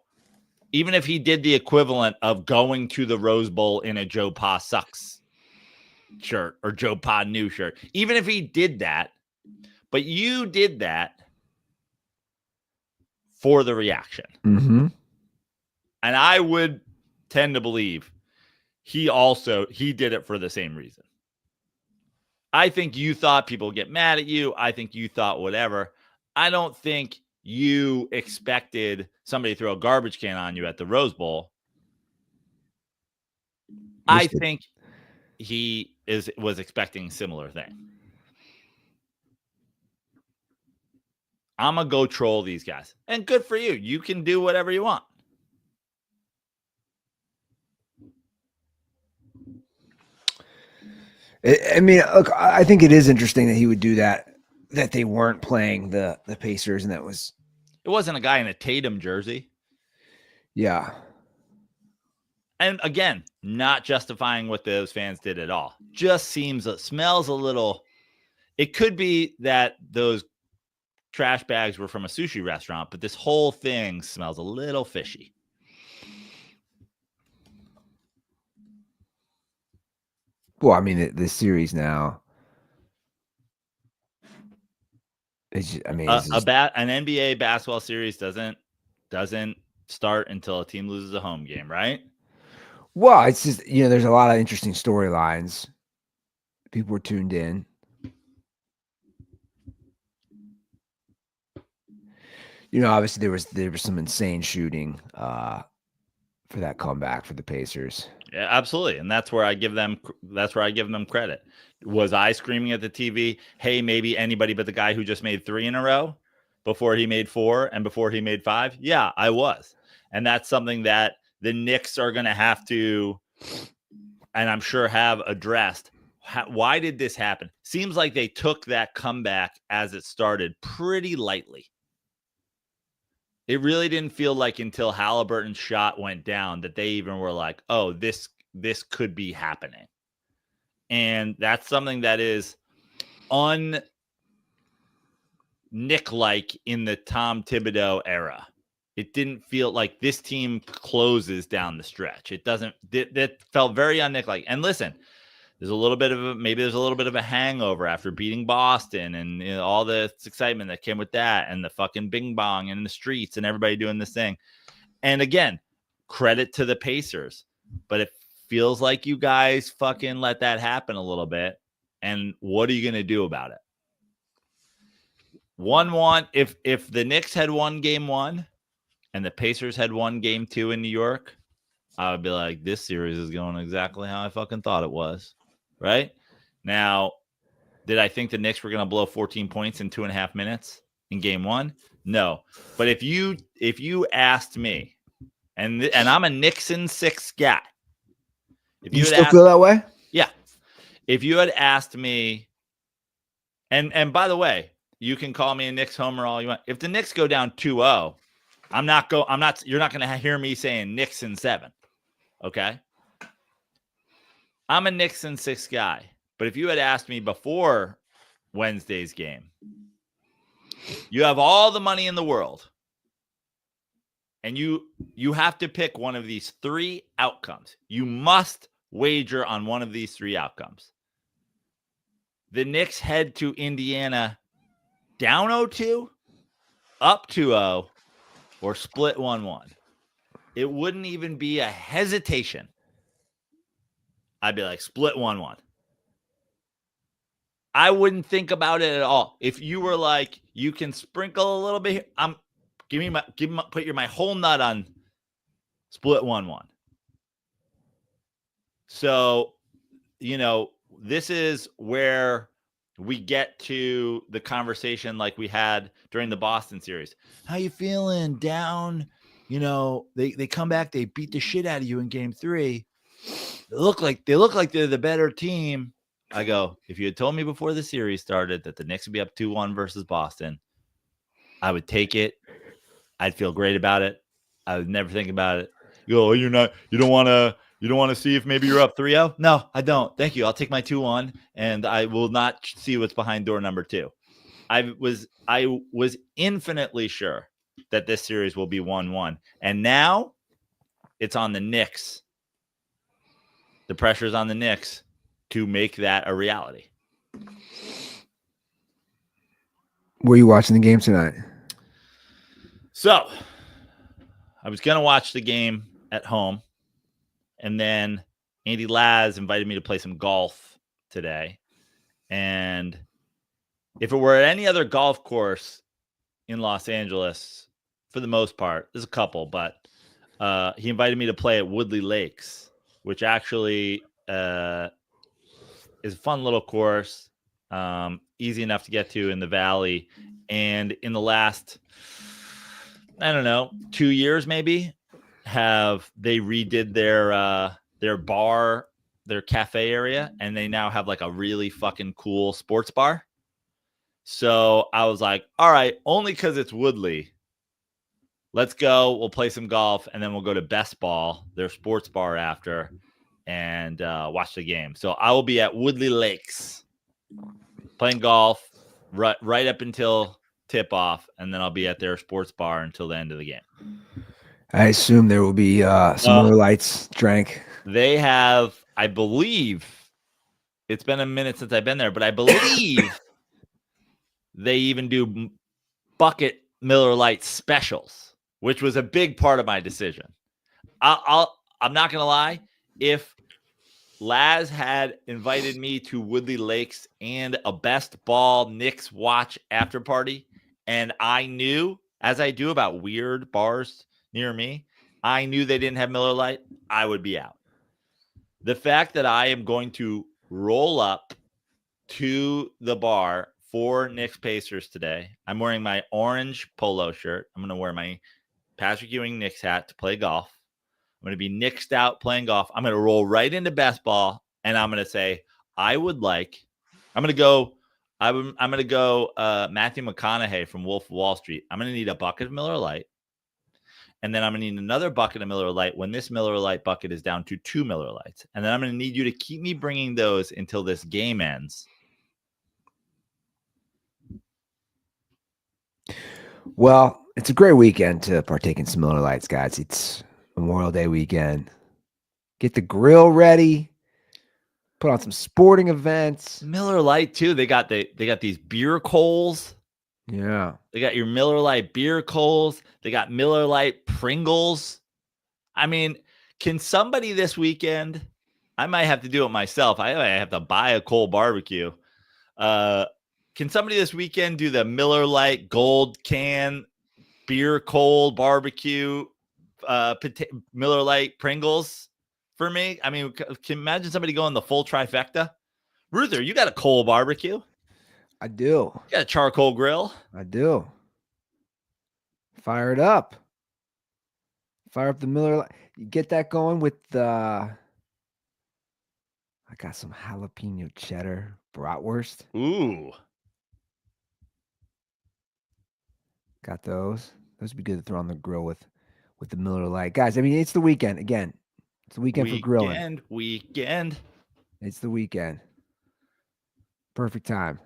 if he did the equivalent of going to the Rose Bowl in a Joe Pa Sucks shirt or Joe Pa New shirt. Even if he did that, but you did that for the reaction. Mm-hmm. And I would tend to believe he did it for the same reason. I think you thought people would get mad at you. I think you thought whatever. I don't think you expected somebody to throw a garbage can on you at the Rose Bowl. I think he was expecting a similar thing. I'm going to go troll these guys. And good for you. You can do whatever you want. I mean, look, I think it is interesting that he would do that they weren't playing the Pacers, and it wasn't a guy in a Tatum jersey. Yeah. And again, not justifying what those fans did at all. Just smells a little. It could be that those trash bags were from a sushi restaurant, but this whole thing smells a little fishy. Well, I mean, the series now. An NBA basketball series doesn't start until a team loses a home game, right? Well, it's just, there's a lot of interesting storylines. People were tuned in. Obviously there was some insane shooting for that comeback for the Pacers. Yeah, absolutely. And that's where I give them credit. Was I screaming at the TV, hey, maybe anybody but the guy who just made 3 in a row before he made 4 and before he made 5? Yeah, I was. And that's something that the Knicks are going to have to, and I'm sure have addressed. Why did this happen? Seems like they took that comeback as it started pretty lightly. It really didn't feel like until Halliburton's shot went down that they even were like, oh, this could be happening. And that's something that is un-Nick-like in the Tom Thibodeau era. It didn't feel like this team closes down the stretch. That felt very un-Nick-like. And listen, there's a little bit of a hangover after beating Boston and all the excitement that came with that and the fucking bing bong and the streets and everybody doing this thing. And again, credit to the Pacers, but it feels like you guys fucking let that happen a little bit. And what are you going to do about it? 1-1. If the Knicks had won game 1 and the Pacers had won game 2 in New York, I would be like, this series is going exactly how I fucking thought it was. Right now, did I think the Knicks were going to blow 14 points in 2.5 minutes in game 1? No. But if you asked me, and I'm a Nixon 6 guy. If you still feel that way? Yeah. If you had asked me, and by the way, you can call me a Knicks homer all you want. If the Knicks go down 2-0, you're not going to hear me saying Nixon 7. Okay? I'm a Nixon 6 guy. But if you had asked me before Wednesday's game, you have all the money in the world, and you have to pick one of these 3 outcomes. You must wager on one of these 3 outcomes. The Knicks head to Indiana down 0-2, up 2-0, or split 1-1. It wouldn't even be a hesitation. I'd be like, split 1-1. I wouldn't think about it at all. If you were like, you can sprinkle a little bit, put my whole nut on split 1-1. So, this is where we get to the conversation like we had during the Boston series. How you feeling? Down? They come back, they beat the shit out of you in game 3. They look like they're the better team. I go, if you had told me before the series started that the Knicks would be up 2-1 versus Boston, I would take it. I'd feel great about it. I would never think about it. You go, you don't want to see if maybe you're up 3-0? No, I don't. Thank you. I'll take my 2-1 and I will not see what's behind door number 2. I was infinitely sure that this series will be 1-1. And now it's on the Knicks. The pressure's on the Knicks to make that a reality. Were you watching the game tonight? So I was going to watch the game at home, and then Andy Laz invited me to play some golf today. And if it were at any other golf course in Los Angeles for the most part. There's a couple, but he invited me to play at Woodley Lakes, which actually is a fun little course, easy enough to get to in the valley. And in the last, I don't know, 2 years maybe, they redid their bar, their cafe area, and they now have like a really fucking cool sports bar. So I was like, all right, only because it's Woodley. Let's go. We'll play some golf, and then we'll go to Best Ball, their sports bar, after, and watch the game. So I will be at Woodley Lakes playing golf right up until tip-off, and then I'll be at their sports bar until the end of the game. I assume there will be some more lights drank. They have, I believe, it's been a minute since I've been there, but I believe they even do bucket Miller Lite specials, which was a big part of my decision. I'm not going to lie. If Laz had invited me to Woodley Lakes and a Best Ball Knicks watch after party, and I knew, as I do about weird bars near me, I knew they didn't have Miller Lite, I would be out. The fact that I am going to roll up to the bar for Knicks Pacers today, I'm wearing my orange polo shirt. I'm going to wear my Patrick Ewing Knicks hat to play golf. I'm going to be Knicksed out playing golf. I'm going to roll right into Best Ball, and I'm going to say, I'm going to go Matthew McConaughey from Wolf of Wall Street. I'm going to need a bucket of Miller Lite. And then I'm going to need another bucket of Miller Lite when this Miller Lite bucket is down to 2 Miller Lites. And then I'm going to need you to keep me bringing those until this game ends. Well, it's a great weekend to partake in some Miller Lites, guys. It's Memorial Day weekend. Get the grill ready. Put on some sporting events. Miller Lite too. They got these beer coals. Yeah. They got your Miller Lite beer coals. They got Miller Lite Pringles. I mean, can somebody this weekend? I might have to do it myself. I might have to buy a Cole barbecue. Can somebody this weekend do the Miller Lite gold can beer cold barbecue Miller Lite Pringles for me? I mean, can you imagine somebody going the full trifecta? Ruther, you got a coal barbecue? I do. You got a charcoal grill? I do. Fire it up. Fire up the Miller Lite. You get that going with I got some jalapeno cheddar bratwurst. Ooh. Got those. Those would be good to throw on the grill with the Miller Lite. Guys, I mean, it's the weekend. Again, it's the weekend for grilling. Weekend. It's the weekend. Perfect time.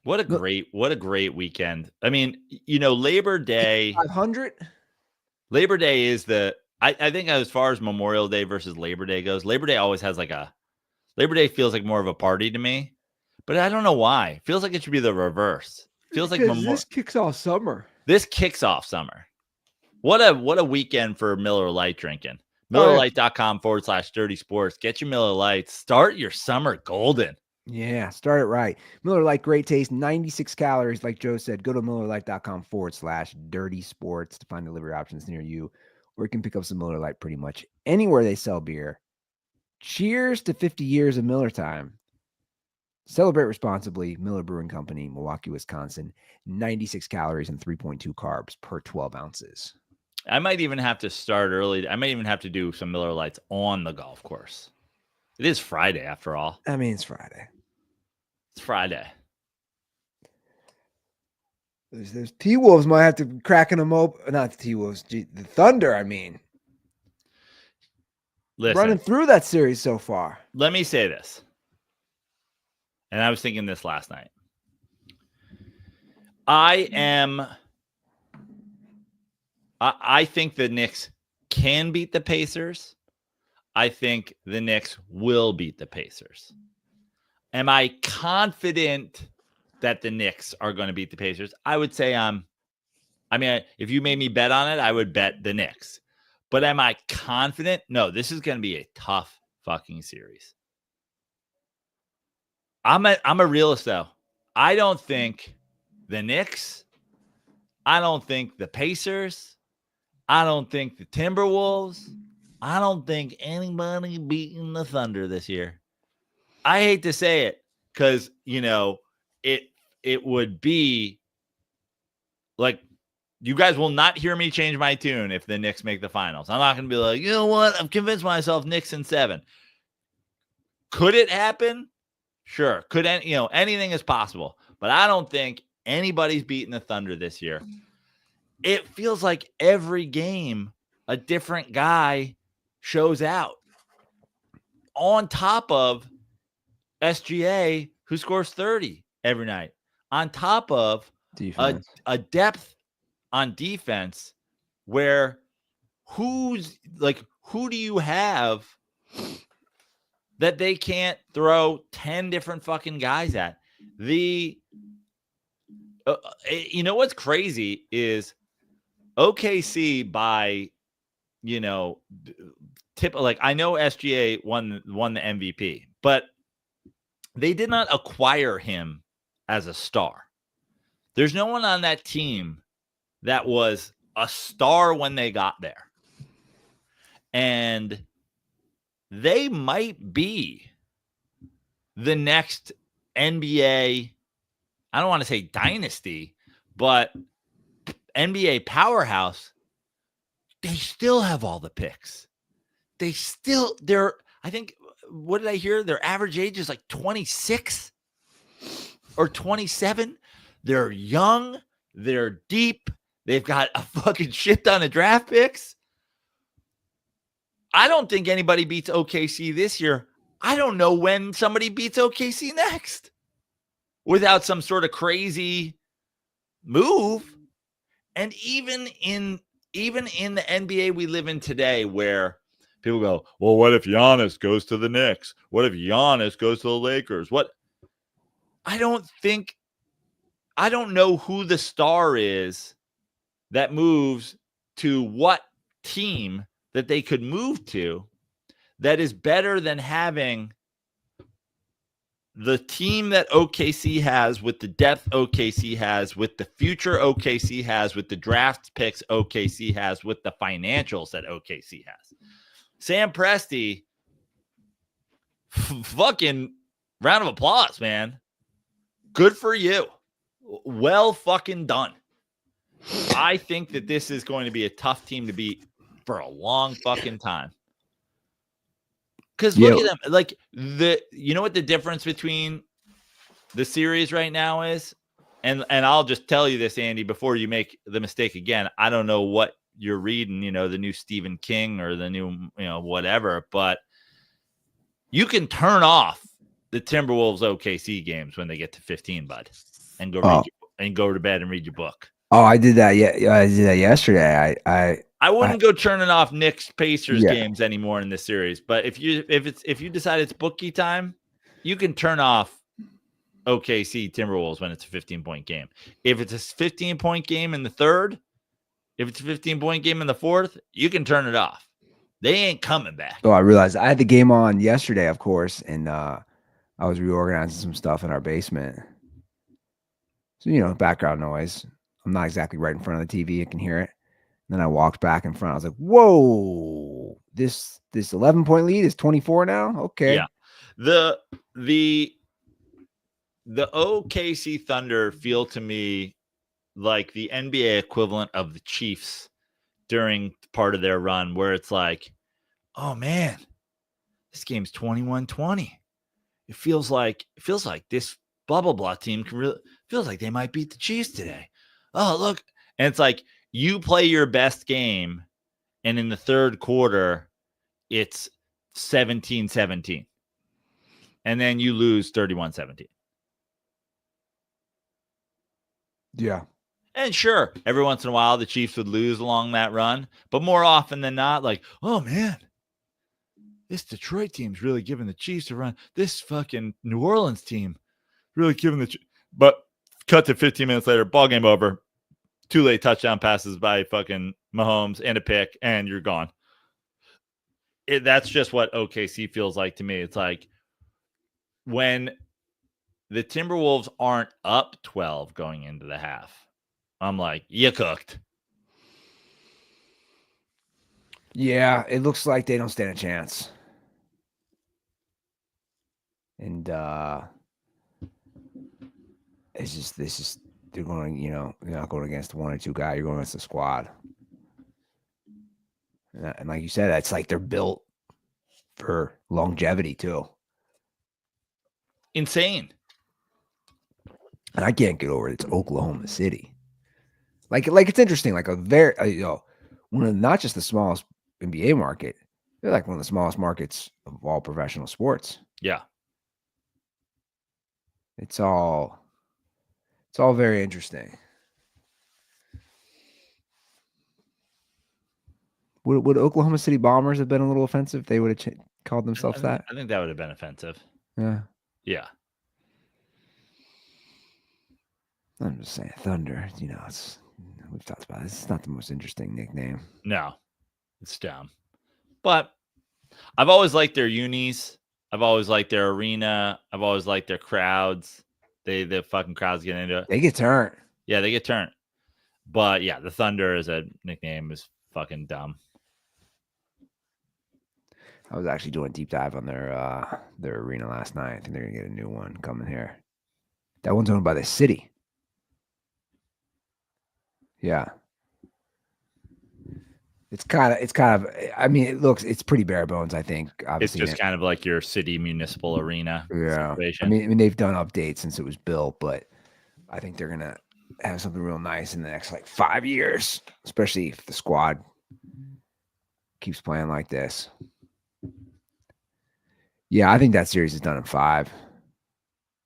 What a great weekend. I mean, Labor Day. 500? Labor Day is I think as far as Memorial Day versus Labor Day goes, Labor Day always has Labor Day feels like more of a party to me, but I don't know why. It feels like it should be the reverse. It feels like this kicks off summer. This kicks off summer. What a weekend for Miller Lite drinking. MillerLite.com/dirty sports. Get your Miller Lites. Start your summer golden. Yeah, start it right. Miller Lite, great taste, 96 calories. Like Joe said, go to MillerLite.com/dirty sports to find delivery options near you, or you can pick up some Miller Lite pretty much anywhere they sell beer. Cheers to 50 years of Miller time. Celebrate responsibly. Miller Brewing Company, Milwaukee, Wisconsin. 96 calories and 3.2 carbs per 12 ounces. I might even have to start early. I might even have to do some Miller Lites on the golf course. It is Friday after all. I mean, it's Friday. It's Friday. There's T-Wolves might have to be cracking them open. Not the T-Wolves, the Thunder, I mean. Listen, running through that series so far. Let me say this. And I was thinking this last night. I think the Knicks can beat the Pacers. I think the Knicks will beat the Pacers. Am I confident that the Knicks are going to beat the Pacers? I would say if you made me bet on it, I would bet the Knicks. But am I confident? No, this is going to be a tough fucking series. I'm a realist, though. I don't think the Knicks I don't think the Pacers, I don't think the Timberwolves, I don't think anybody beating the Thunder this year. I hate to say it because, it would be like, you guys will not hear me change my tune if the Knicks make the finals. I'm not going to be like, you know what? I've convinced myself Knicks in 7. Could it happen? Sure. Could anything is possible, but I don't think anybody's beating the Thunder this year. It feels like every game a different guy shows out on top of SGA, who scores 30 every night, on top of Defense. a depth on defense where who do you have that they can't throw 10 different fucking guys at? What's crazy is OKC by, I know SGA won the MVP, but they did not acquire him as a star. There's no one on that team that was a star when they got there. And they might be the next NBA, I don't want to say dynasty, but NBA powerhouse. They still have all the picks. I think, what did I hear? Their average age is like 26 or 27. They're young. They're deep. They've got a fucking shit ton of draft picks. I don't think anybody beats OKC this year. I don't know when somebody beats OKC next without some sort of crazy move. And even in the NBA we live in today, where people go, well, what if Giannis goes to the Knicks? What if Giannis goes to the Lakers? I don't know who the star is that moves to what team that they could move to that is better than having the team that OKC has, with the depth OKC has, with the future OKC has, with the draft picks OKC has, with the financials that OKC has. Sam Presti, fucking round of applause, man. Good for you. Well fucking done. I think that this is going to be a tough team to beat for a long fucking time. Because look at them. Like, you know what the difference between the series right now is? And I'll just tell you this, Andy, before you make the mistake again. I don't know what you're reading, the new Stephen King or the new, whatever, but you can turn off the Timberwolves OKC games when they get to 15, bud, and go to bed and read your book. Oh, I did that. Yeah, I did that yesterday. I wouldn't go turning off Knicks Pacers games anymore in this series. But if you decide it's bookie time, you can turn off OKC Timberwolves when it's a 15-point game. If it's a 15-point game in the third, if it's a 15-point game in the fourth, you can turn it off. They ain't coming back. Oh, I realized I had the game on yesterday, of course, and I was reorganizing some stuff in our basement. So, background noise. I'm not exactly right in front of the TV. I can hear it. And then I walked back in front. I was like, whoa, this 11-point lead is 24 now? Okay. Yeah. The OKC Thunder feel to me like the NBA equivalent of the Chiefs during part of their run, where it's like, oh man, this game's 21-20. It feels like this bubble blah team feels like they might beat the Chiefs today. Oh, look. And it's like, you play your best game, and in the third quarter, it's 17-17. And then you lose 31-17. Yeah. And sure, every once in a while, the Chiefs would lose along that run. But more often than not, like, oh, man, this Detroit team's really giving the Chiefs a run. This fucking New Orleans team really giving the Chiefs. But cut to 15 minutes later, ball game over. 2 late touchdown passes by fucking Mahomes and a pick, and you're gone. That's just what OKC feels like to me. It's like when the Timberwolves aren't up 12 going into the half I'm like, you cooked. Yeah, it looks like they don't stand a chance. And it's just they're going, you're not going against one or two guys, you're going against the squad. And like you said, it's like they're built for longevity too. Insane. And I can't get over it. It's Oklahoma City. Like it's interesting. Like a very, one of not just the smallest NBA market. They're like one of the smallest markets of all professional sports. Yeah. It's all very interesting. Would Oklahoma City Bombers have been a little offensive if they would have called themselves that? I think that would have been offensive. Yeah. Yeah. I'm just saying, Thunder. We've talked about it. It's not the most interesting nickname. No, it's dumb. But I've always liked their unis. I've always liked their arena. I've always liked their crowds. The fucking crowds get into it. They get turned. Yeah, they get turned. But yeah, the Thunder as a nickname is fucking dumb. I was actually doing a deep dive on their arena last night. I think they're gonna get a new one coming here. That one's owned by the city. Yeah. It's kind of. I mean, it's pretty bare bones. I think. Obviously, it's just kind of like your city municipal arena. Yeah. Situation. I mean, they've done updates since it was built, but I think they're gonna have something real nice in the next 5 years, especially if the squad keeps playing like this. Yeah, I think that series is done in 5.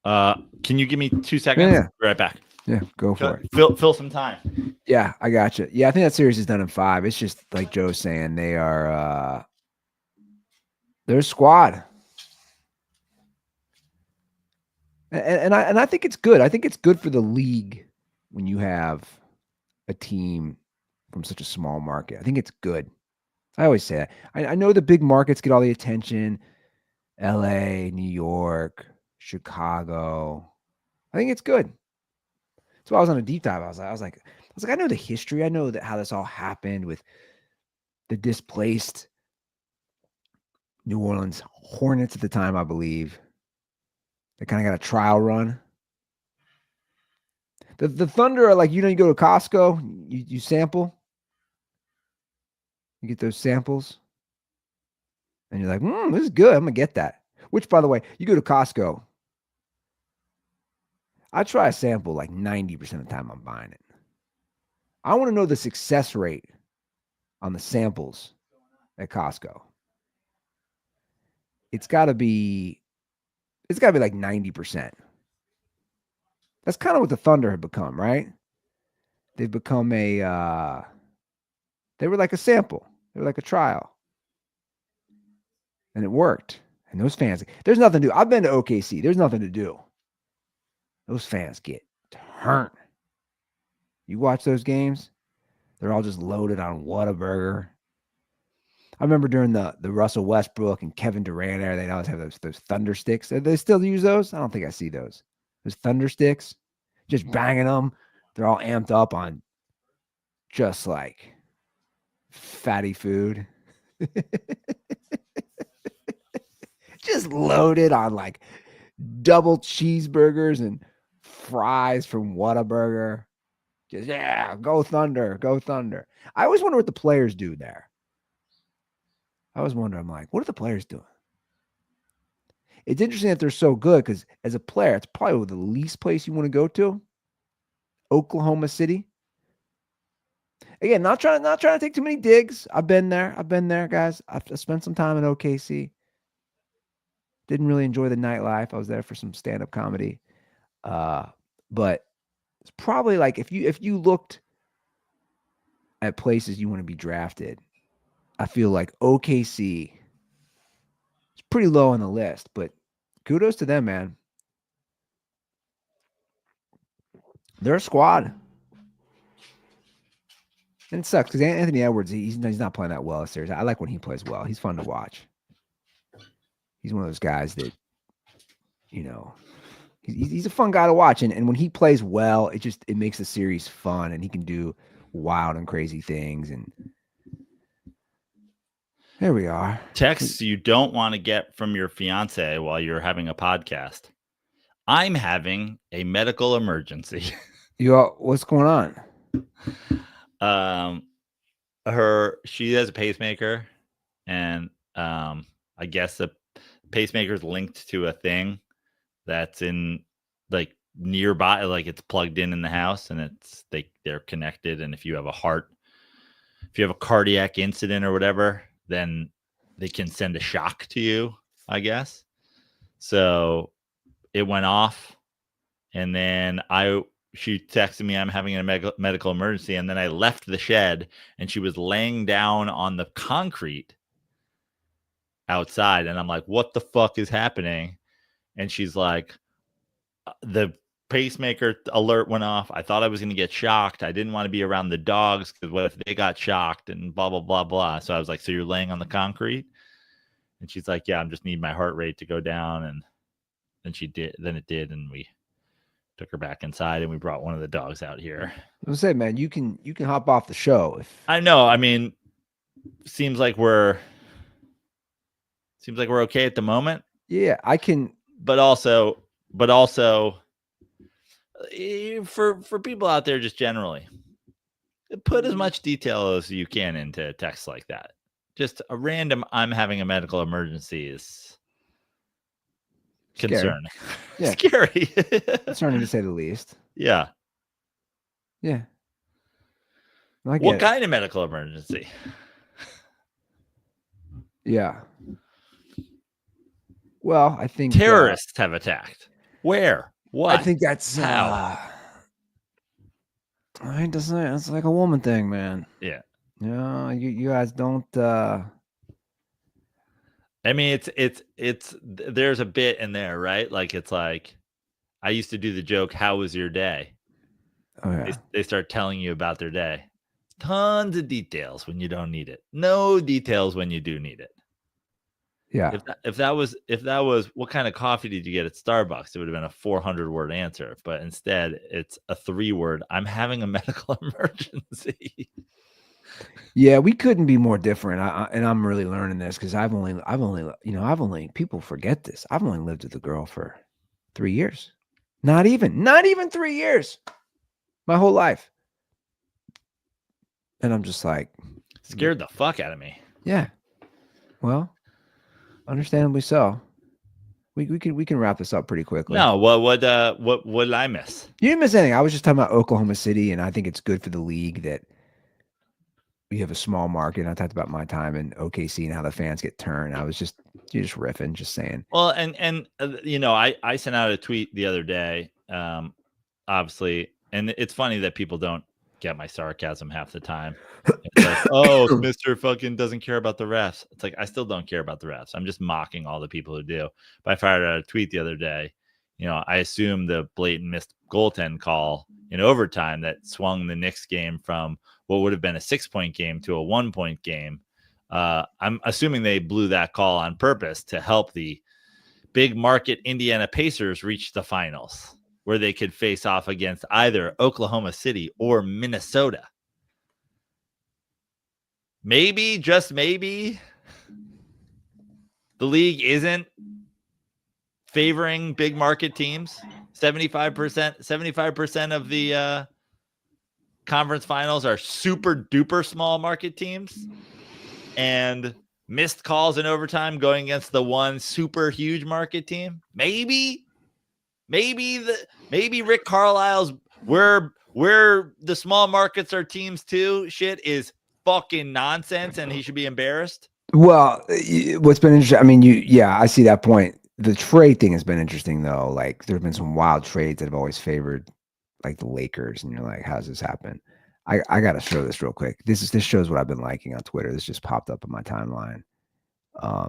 Can you give me 2 seconds? Yeah. Be right back. Yeah, go for it. Fill some time. Yeah, I got you. Yeah, I think that series is done in 5. It's just like Joe's saying, they're a squad. And I think it's good. I think it's good for the league when you have a team from such a small market. I think it's good. I always say that. I know the big markets get all the attention. LA, New York, Chicago. I think it's good. So I was on a deep dive. I was like, I know the history. I know how this all happened with the displaced New Orleans Hornets at the time, I believe. They kind of got a trial run. The Thunder are like, you go to Costco, you sample. You get those samples. And you're like, this is good. I'm going to get that. Which, by the way, you go to Costco. I try a sample 90% of the time I'm buying it. I want to know the success rate on the samples at Costco. It's got to be 90%. That's kind of what the Thunder have become, right? They've become they were like a sample. They were like a trial. And it worked. And those fans, there's nothing to do. I've been to OKC. There's nothing to do. Those fans get turned. You watch those games, they're all just loaded on Whataburger. I remember during the Russell Westbrook and Kevin Durant era, they'd always have those thunder sticks. Do they still use those? I don't think I see those. Those thunder sticks, just banging them. They're all amped up on just fatty food. Just loaded on double cheeseburgers and fries from Whataburger. Just, go Thunder, go Thunder. I always wonder what the players do there. I always wonder, I'm like, what are the players doing? It's interesting that they're so good because as a player, it's probably the least place you want to go to. Oklahoma City. Again, not trying to take too many digs. I've been there, guys. I've spent some time in OKC. Didn't really enjoy the nightlife. I was there for some stand-up comedy. But it's probably if you looked at places you want to be drafted, I feel like OKC is pretty low on the list, but kudos to them, man. They're a squad. And it sucks because Anthony Edwards, he's not playing that well. Seriously, I like when he plays well. He's fun to watch. He's one of those guys that, he He's a fun guy to watch, and when he plays well, it makes the series fun, and he can do wild and crazy things. And there we are. Texts you don't want to get from your fiance while you're having a podcast. I'm having a medical emergency. What's going on? She has a pacemaker, and I guess the pacemaker's linked to a thing that's in like nearby, like it's plugged in the house, and they're connected. And if you have a cardiac incident or whatever, then they can send a shock to you, I guess. So it went off, and then she texted me, I'm having a medical emergency. And then I left the shed, and she was laying down on the concrete outside. And I'm like, what the fuck is happening? And she's like, the pacemaker alert went off. I thought I was going to get shocked. I didn't want to be around the dogs because what if they got shocked and blah, blah, blah, blah. So I was like, so you're laying on the concrete? And she's like, yeah, I'm just need my heart rate to go down. And then it did. And we took her back inside, and we brought one of the dogs out here. I was saying, man, you can hop off the show. I know. I mean, seems like we're okay at the moment. Yeah, I can. But also for people out there, just generally, put as much detail as you can into text like that. Just a random, I'm having a medical emergency is concerning. Yeah. Scary. Concerning to say the least. Yeah. Yeah. What kind of medical emergency? Yeah. Well, I think terrorists have attacked. Where? What? I think that's how. I hate to say it, it's like a woman thing, man. Yeah. Yeah, you guys don't. I mean, it's there's a bit in there, right? Like it's like I used to do the joke, "How was your day?" Oh yeah. They start telling you about their day. Tons of details when you don't need it. No details when you do need it. Yeah. If that was what kind of coffee did you get at Starbucks? It would have been a 400-word answer, but instead it's a 3-word. I'm having a medical emergency. Yeah, we couldn't be more different. And I'm really learning this because I've only people forget this. I've only lived with a girl for 3 years. Not even 3 years. My whole life. And I'm just like scared the fuck out of me. Yeah. Well, understandably so. We can wrap this up pretty quickly. No, what did I miss? You didn't miss anything. I was just talking about Oklahoma City, and I think it's good for the league that we have a small market. And I talked about my time in OKC and how the fans get turned. You're just riffing, just saying. Well, and I sent out a tweet the other day, obviously, and it's funny that people don't get my sarcasm half the time. It's like, oh, Mr. fucking doesn't care about the refs. It's like, I still don't care about the refs. I'm just mocking all the people who do. But I fired out a tweet the other day. I assume the blatant missed goaltend call in overtime that swung the Knicks game from what would have been a 6-point game to a 1-point game. I'm assuming they blew that call on purpose to help the big market Indiana Pacers reach the finals, where they could face off against either Oklahoma City or Minnesota. Maybe, just maybe, the league isn't favoring big market teams. 75% of the conference finals are super duper small market teams, and missed calls in overtime going against the one super huge market team. Maybe Rick Carlisle's where the small markets are teams too shit is fucking nonsense, and he should be embarrassed. Well, what's been interesting, I mean, I see that point. The trade thing has been interesting though. Like there have been some wild trades that have always favored like the Lakers, and you're like, how's this happen? I gotta show this real quick. This shows what I've been liking on Twitter. This just popped up on my timeline. I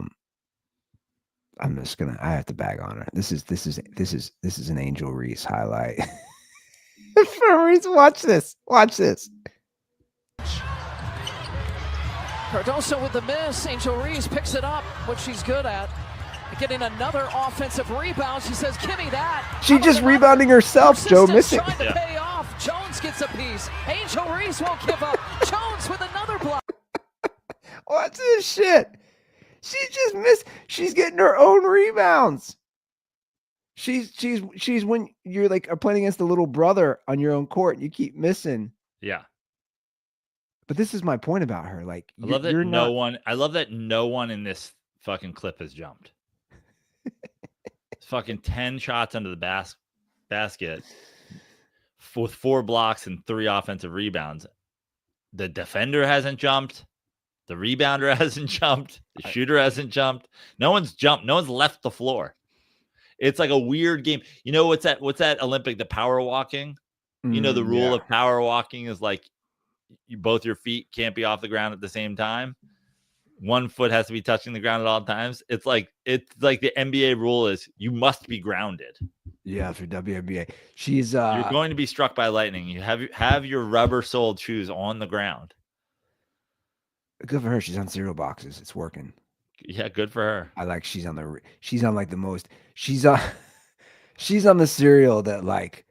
have to bag on her. This is an Angel Reese highlight. Reese, watch this. Cardoso with the miss. Angel Reese picks it up, what she's good at. getting another offensive rebound. She says, give me that. She just rebounding herself, Joe, missing. Trying to pay off. Jones gets a piece. Angel Reese won't give up. Jones with another block. What's this shit? She just missed. She's getting her own rebounds. She's when you're like are playing against the little brother on your own court and you keep missing. Yeah. But this is my point about her. Like, I love that I love that no one in this fucking clip has jumped. It's fucking 10 shots under the basket with 4 blocks and 3 offensive rebounds. The defender hasn't jumped. The rebounder hasn't jumped. The shooter hasn't jumped. No one's jumped. No one's left the floor. It's like a weird game. You know what's that Olympic, the power walking? You know, the rule of power walking is like both your feet can't be off the ground at the same time. One foot has to be touching the ground at all times. It's like the NBA rule is you must be grounded. Yeah, for WNBA. She's you're going to be struck by lightning. You have your rubber-soled shoes on the ground. Good for her. She's on cereal boxes. It's working. Yeah, good for her. I like she's on like the most she's on the cereal that like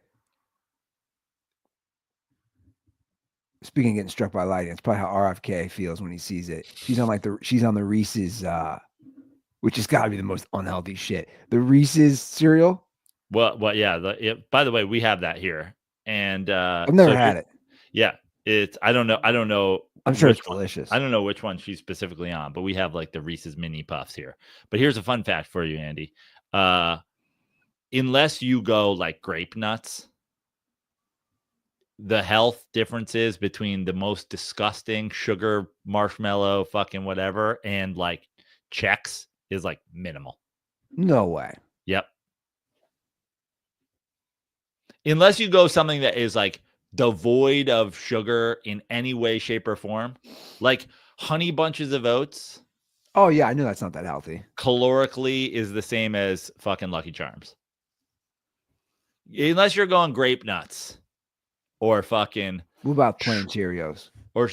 speaking of getting struck by lightning, it's probably how RFK feels when he sees it. She's on the Reese's which has got to be the most unhealthy shit. The Reese's cereal. Well, yeah. By the way, we have that here, and I've never had it. Yeah, I don't know. I'm sure it's delicious. I don't know which one she's specifically on, but we have like the Reese's mini puffs here. But here's a fun fact for you, Andy. Unless you go like grape nuts, the health differences between the most disgusting sugar marshmallow fucking whatever and like Chex is like minimal. No way. Yep. Unless you go something that is like devoid of sugar in any way, shape, or form, like honey bunches of oats. Oh yeah, I know that's not that healthy. Calorically is the same as fucking Lucky Charms. Unless you're going grape nuts or fucking. What about plain Cheerios? Or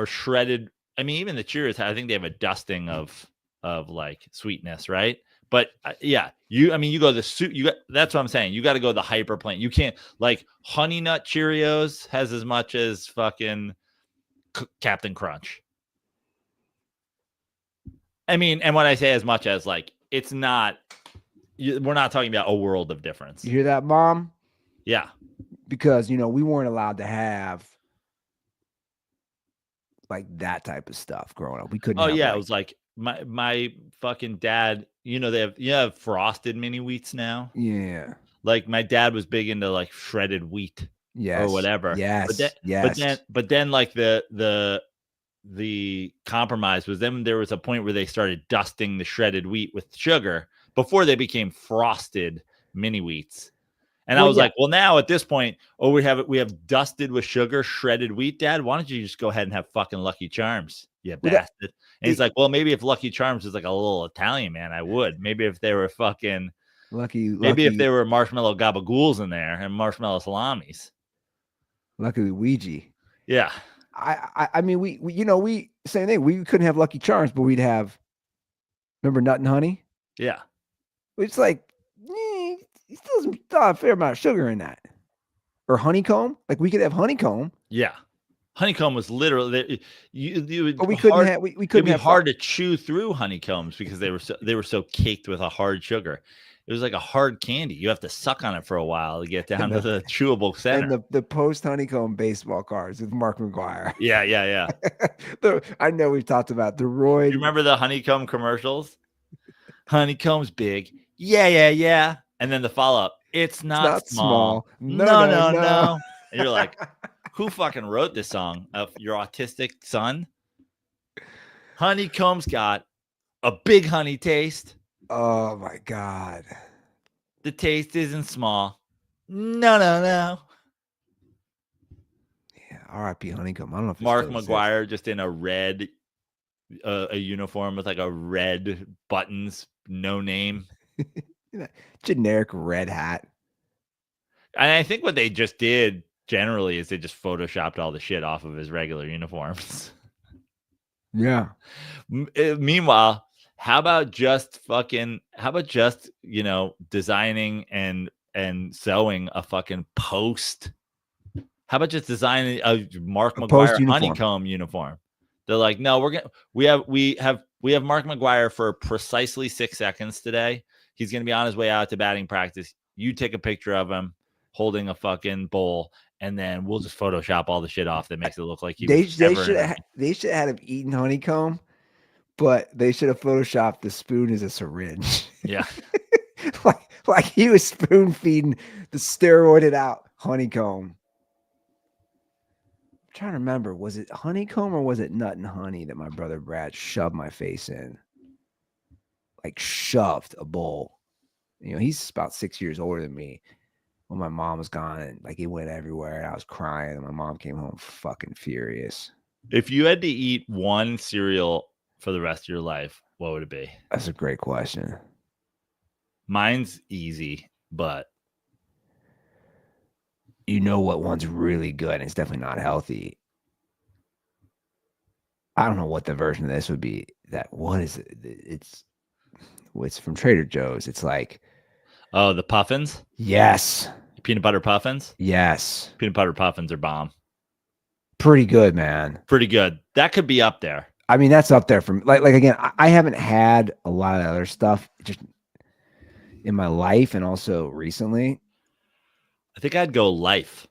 shredded. I mean, even the Cheerios, I think they have a dusting of like sweetness, right? But yeah, you go the suit. That's what I'm saying. You got to go the hyper plain. You can't like Honey Nut Cheerios has as much as fucking Captain Crunch. I mean, and when I say as much as, like, it's not. We're not talking about a world of difference. You hear that, Mom? Yeah, because we weren't allowed to have like that type of stuff growing up. We couldn't. Oh yeah, it was like my fucking dad. They have frosted mini wheats now. Yeah. Like my dad was big into like shredded wheat. Yes. Or whatever. Yes. But then like the compromise was then there was a point where they started dusting the shredded wheat with sugar before they became frosted mini wheats. And I was like, well, now at this point, we have dusted with sugar shredded wheat, Dad. Why don't you just go ahead and have fucking Lucky Charms, you bastard? And he's like, well, maybe if Lucky Charms is like a little Italian man, I would. Maybe if they were fucking maybe if there were marshmallow gabagools in there and marshmallow salamis. Lucky Ouija. Yeah. I mean, we same thing. We couldn't have Lucky Charms, but we'd have, remember Nut and Honey? Yeah. It's like, still a fair amount of sugar in that. Or honeycomb. Like we could have honeycomb. Yeah. Honeycomb was literally but we couldn't have. We couldn't have hard to chew through honeycombs because they were so caked with a hard sugar. It was like a hard candy. You have to suck on it for a while to get down to the chewable center. And the post honeycomb baseball cards with Mark McGuire. Yeah. I know we've talked about the Roy. You remember the honeycomb commercials? Honeycomb's big. Yeah. And then the follow up. It's not small. No. And you're like, who fucking wrote this song of your autistic son? Honeycomb's got a big honey taste. Oh my God. The taste isn't small. No. Yeah, R.I.P. Honeycomb. I don't know if Mark McGuire just in a red a uniform with like a red buttons, no name. Generic red hat. And I think what they just did generally is they just photoshopped all the shit off of his regular uniforms. Yeah. Meanwhile, How about just designing and sewing a fucking post? How about just designing a Mark A post McGuire uniform. honeycomb uniform? They're like, no, we have Mark McGuire for precisely 6 seconds today. He's gonna be on his way out to batting practice. You take a picture of him holding a fucking bowl, and then we'll just Photoshop all the shit off that makes it look like They should have had him eating honeycomb, but they should have photoshopped the spoon as a syringe. Yeah. like he was spoon feeding the steroided out honeycomb. I'm trying to remember, was it honeycomb or was it nut and honey that my brother Brad shoved my face in? Like shoved a bowl. He's about 6 years older than me. When my mom was gone, and like it went everywhere, and I was crying, and my mom came home fucking furious. If you had to eat one cereal for the rest of your life, what would it be? That's a great question. Mine's easy, but you know what one's really good, and it's definitely not healthy. I don't know what the version of this would be. What is it? It's from Trader Joe's. It's like, oh, the puffins? Yes. Peanut butter puffins? Yes. Peanut butter puffins are bomb. Pretty good, man. Pretty good. That could be up there. I mean, that's up there from like again, I haven't had a lot of other stuff just in my life and also recently. I think I'd go Life.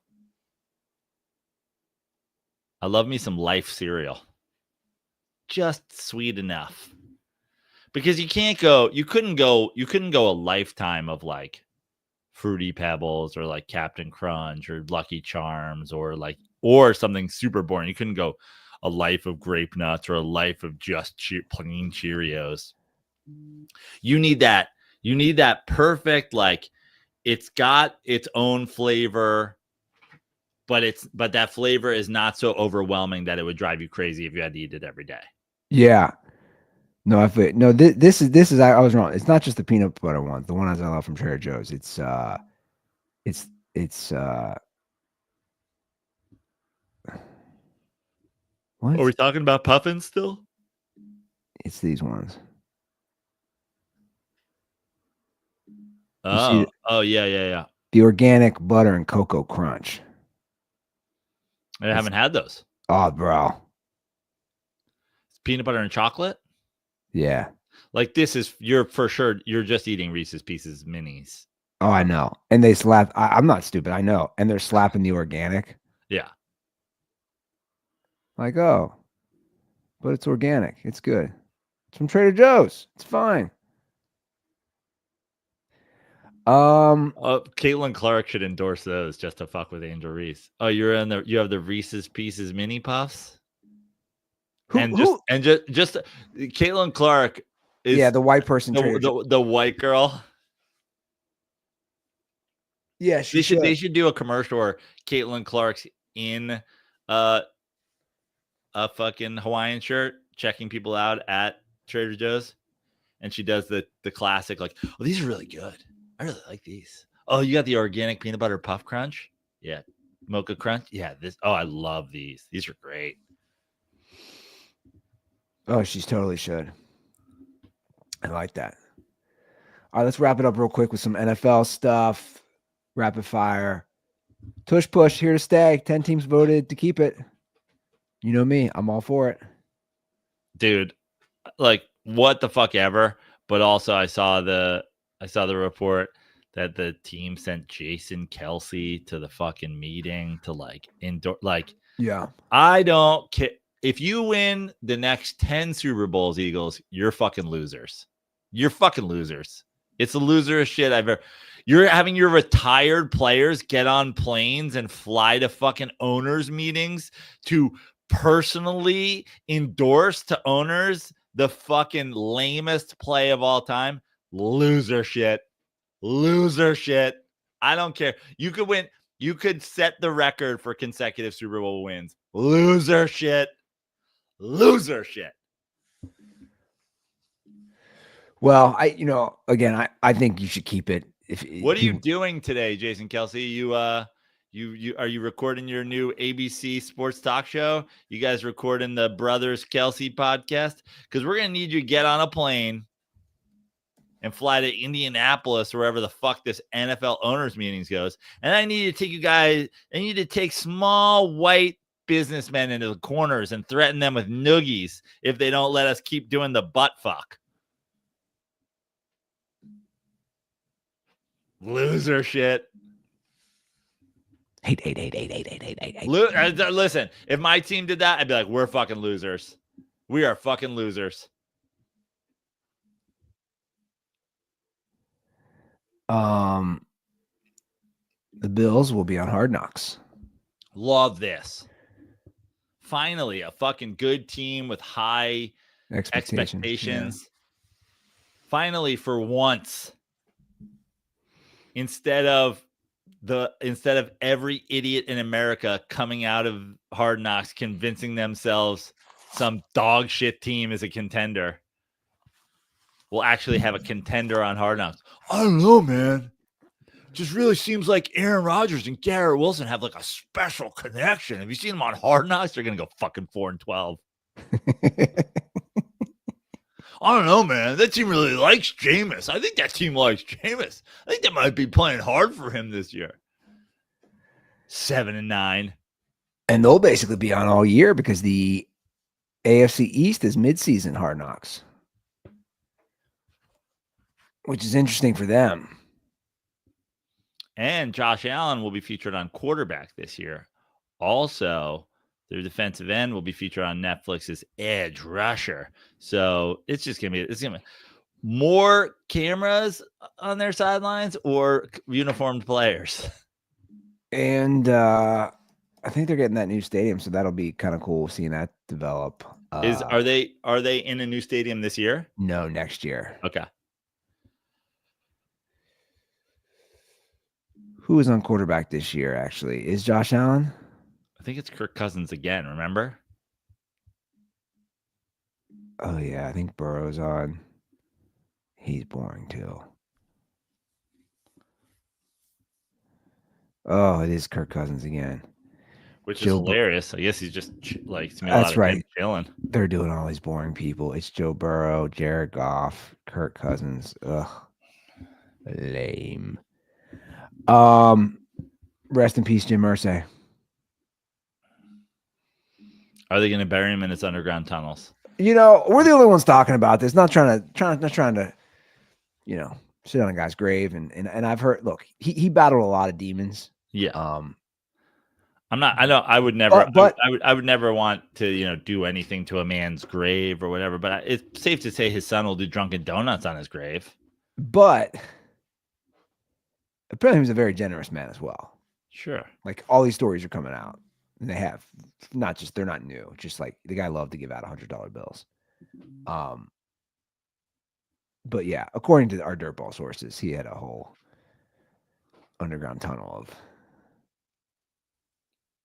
I love me some Life cereal. Just sweet enough. Because you couldn't go a lifetime of like Fruity Pebbles or like Captain Crunch or Lucky Charms or something super boring. You couldn't go a life of grape nuts or a life of just plain Cheerios. You need that perfect, like it's got its own flavor, but that flavor is not so overwhelming that it would drive you crazy if you had to eat it every day. Yeah. No, this is I was wrong. It's not just the peanut butter one. The one I love from Trader Joe's. It's what? Are we talking about puffins still? It's these ones. Oh, yeah. The organic butter and cocoa crunch. I haven't had those. Oh, bro. Peanut butter and chocolate? Yeah. Like you're just eating Reese's Pieces minis. Oh, I know. And they slap. I'm not stupid. I know. And they're slapping the organic. Yeah. Like, oh, but it's organic. It's good. It's from Trader Joe's. It's fine. Caitlin Clark should endorse those just to fuck with Angel Reese. Oh, you have the Reese's Pieces mini puffs. Just Caitlin Clark is the white person, the white girl. Yeah, They should do a commercial where Caitlin Clark's in a fucking Hawaiian shirt checking people out at Trader Joe's, and she does the classic like, oh, these are really good. I really like these. Oh, you got the organic peanut butter puff crunch? Yeah. Mocha crunch? Yeah. I love these. These are great. Oh, she's totally should. I like that. All right, let's wrap it up real quick with some NFL stuff. Rapid fire. Tush push here to stay. 10 teams voted to keep it. You know me. I'm all for it. Dude, like what the fuck ever. But also I saw the report that the team sent Jason Kelce to the fucking meeting to like indoor. Like, yeah, I don't care. If you win the next 10 Super Bowls, Eagles, you're fucking losers. You're fucking losers. It's the loserest shit I've ever. You're having your retired players get on planes and fly to fucking owners meetings to personally endorse to owners the fucking lamest play of all time. Loser shit. Loser shit. I don't care. You could win. You could set the record for consecutive Super Bowl wins. Loser shit. Loser shit. Well, I think you should keep it. What are you doing today, Jason Kelce? You are you recording your new ABC sports talk show? You guys recording the Brothers Kelsey podcast? Because we're gonna need you to get on a plane and fly to Indianapolis, wherever the fuck this NFL owners meetings goes. And I need to take you guys. I need to take small white businessmen into the corners and threaten them with noogies if they don't let us keep doing the butt fuck. Loser shit. Hate. Listen, if my team did that, I'd be like, we're fucking losers. We are fucking losers. The Bills will be on Hard Knocks. Love this. Finally, a fucking good team with high expectations. Yeah. Finally, for once, instead of every idiot in America coming out of Hard Knocks convincing themselves some dog shit team is a contender, we'll actually have a contender on Hard Knocks. I don't know, man. Just really seems like Aaron Rodgers and Garrett Wilson have like a special connection. Have you seen them on Hard Knocks? They're gonna go fucking 4-12. I don't know, man. That team really likes Jameis. I think that team likes Jameis. I think they might be playing hard for him this year. 7-9. And they'll basically be on all year because the AFC East is midseason Hard Knocks, which is interesting for them. And Josh Allen will be featured on quarterback this year. Also, their defensive end will be featured on Netflix's Edge Rusher. So it's gonna be more cameras on their sidelines or uniformed players. And I think they're getting that new stadium, so that'll be kind of cool seeing that develop. Are they in a new stadium this year? No, next year. Okay. Who is on quarterback this year, actually? Is Josh Allen? I think it's Kirk Cousins again, remember? Oh, yeah. I think Burrow's on. He's boring, too. Oh, it is Kirk Cousins again. Which is hilarious. I guess he's just like, to me, that's right. Chilling. They're doing all these boring people. It's Joe Burrow, Jared Goff, Kirk Cousins. Ugh. Lame. Rest in peace, Jim Irsay. Are they going to bury him in his underground tunnels? You know, we're the only ones talking about this. Not trying to, you know, sit on a guy's grave. And I've heard. Look, he battled a lot of demons. Yeah. I'm not. I know. I would never. But I would never want to, you know, do anything to a man's grave or whatever. But it's safe to say his son will do Dunkin' Donuts on his grave. But apparently, he was a very generous man as well. Sure. Like all these stories are coming out, and they have they're not new. Just like the guy loved to give out $100 bills. But yeah, according to our dirtball sources, he had a whole underground tunnel of.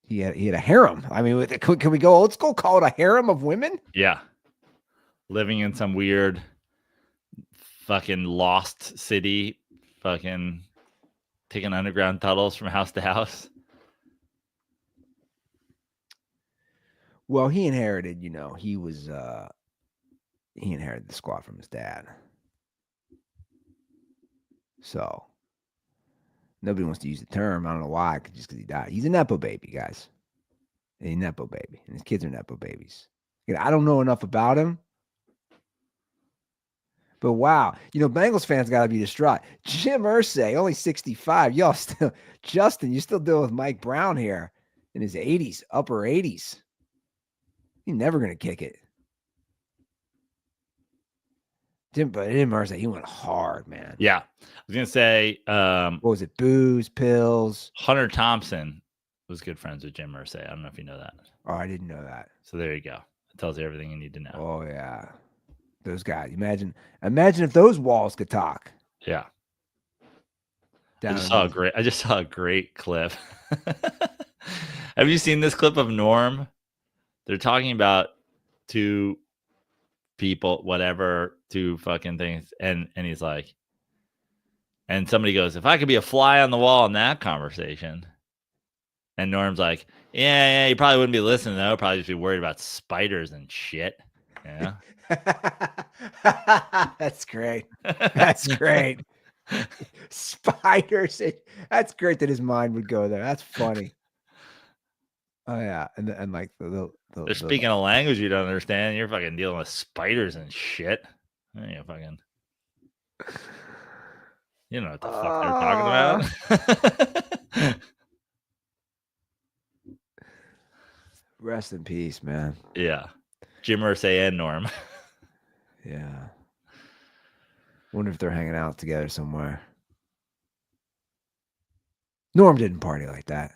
He had a harem. I mean, can we go? Let's go call it a harem of women. Yeah, living in some weird, fucking lost city, fucking taking underground tunnels from house to house. Well, he inherited. You know, he inherited the squad from his dad. So nobody wants to use the term. I don't know why, just because he died. He's a Nepo baby, guys. He's a Nepo baby. And his kids are Nepo babies. You know, I don't know enough about him. But wow, you know, Bengals fans got to be distraught. Jim Irsay, only 65. Y'all still, Justin, you still dealing with Mike Brown here in his 80s, upper 80s. He's never going to kick it. Jim Irsay, he went hard, man. Yeah. I was going to say, what was it? Booze, pills. Hunter Thompson was good friends with Jim Irsay. I don't know if you know that. Oh, I didn't know that. So there you go. It tells you everything you need to know. Oh, yeah. Those guys. Imagine if those walls could talk. Yeah. I just saw a great clip. Have you seen this clip of Norm? They're talking about two people, whatever, two fucking things. And he's like, and somebody goes, if I could be a fly on the wall in that conversation. And Norm's like, yeah, you probably wouldn't be listening though. Probably just be worried about spiders and shit. Yeah. That's great. That's great. Spiders. That's great that his mind would go there. That's funny. Oh yeah, and like They're speaking a language you don't understand. You're fucking dealing with spiders and shit. You fucking. You know what the fuck they're talking about. Rest in peace, man. Yeah. Jim Irsay and Norm. Yeah. Wonder if they're hanging out together somewhere. Norm didn't party like that.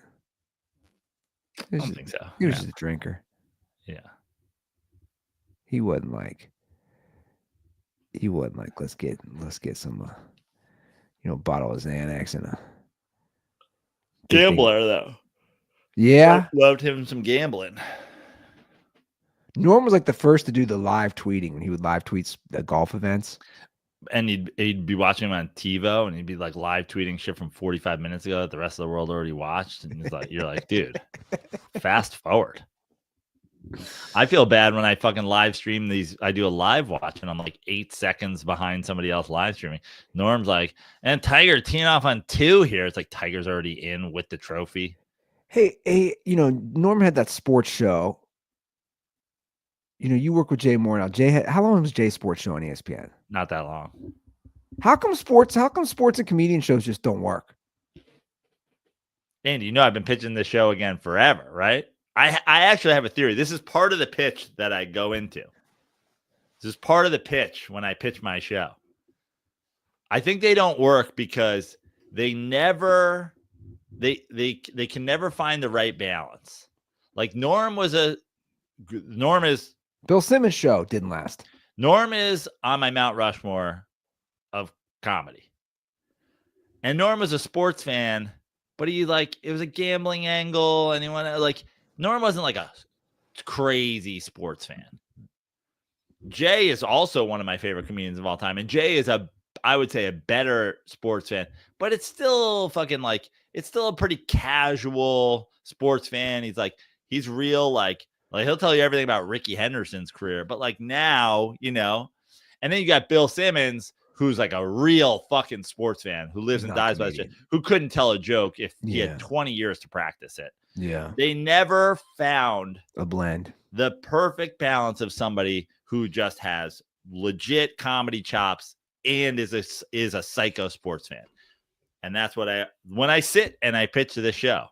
I don't think so. He was just a drinker. Yeah. He wasn't like let's get some bottle of Xanax and a gambler though. Yeah. Loved him some gambling. Norm was like the first to do the live tweeting when he would live tweet the golf events. And he'd be watching him on TiVo and he'd be like live tweeting shit from 45 minutes ago that the rest of the world already watched. And it's like, you're like, dude, fast forward. I feel bad when I fucking live stream these. I do a live watch and I'm like 8 seconds behind somebody else live streaming. Norm's like, and Tiger teeing off on 2 here. It's like Tiger's already in with the trophy. Hey, Norm had that sports show. You work with Jay Moore now. How long was Jay's sports show on ESPN? Not that long. How come sports and comedian shows just don't work? Andy, I've been pitching this show again forever, right? I actually have a theory. This is part of the pitch that I go into. This is part of the pitch when I pitch my show. I think they don't work because they never they can never find the right balance. Like Norm is Bill Simmons' show didn't last. Norm is on my Mount Rushmore of comedy. And Norm was a sports fan, but it was a gambling angle, and Norm wasn't like a crazy sports fan. Jay is also one of my favorite comedians of all time, and Jay is I would say a better sports fan, but it's still it's still a pretty casual sports fan. He's real, like he'll tell you everything about Ricky Henderson's career, but now, and then you got Bill Simmons, who's like a real fucking sports fan who lives and dies by this shit, who couldn't tell a joke if he had 20 years to practice it. Yeah. They never found a blend, the perfect balance of somebody who just has legit comedy chops and is a psycho sports fan. And that's what when I sit and I pitch to this show,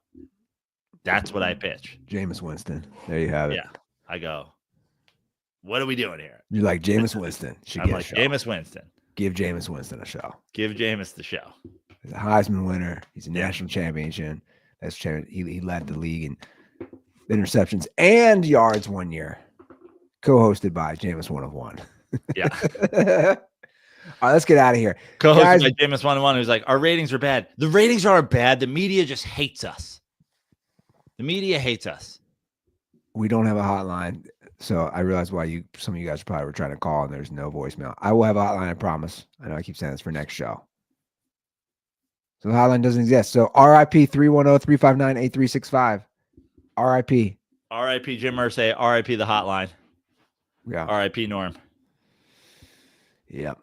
that's what I pitch. Jameis Winston. There you have it. Yeah. I go, what are we doing here? You're like, Jameis Winston. I'm like, Jameis Winston. Give Jameis Winston a show. Give Jameis the show. He's a Heisman winner. He's a national champion. He led the league in interceptions and yards one year. Co-hosted by Jameis 101. Yeah. All right, let's get out of here. Co-hosted by Jameis 101, who's like, our ratings are bad. The ratings aren't bad. The media just hates us. The media hates us. We don't have a hotline, so I realize why some of you guys probably were trying to call and there's no voicemail. I will have a hotline, I promise. I know I keep saying this for next show. So the hotline doesn't exist. So RIP 310-359-8365. RIP. RIP Jim Irsay. RIP the hotline. Yeah. RIP Norm. Yep.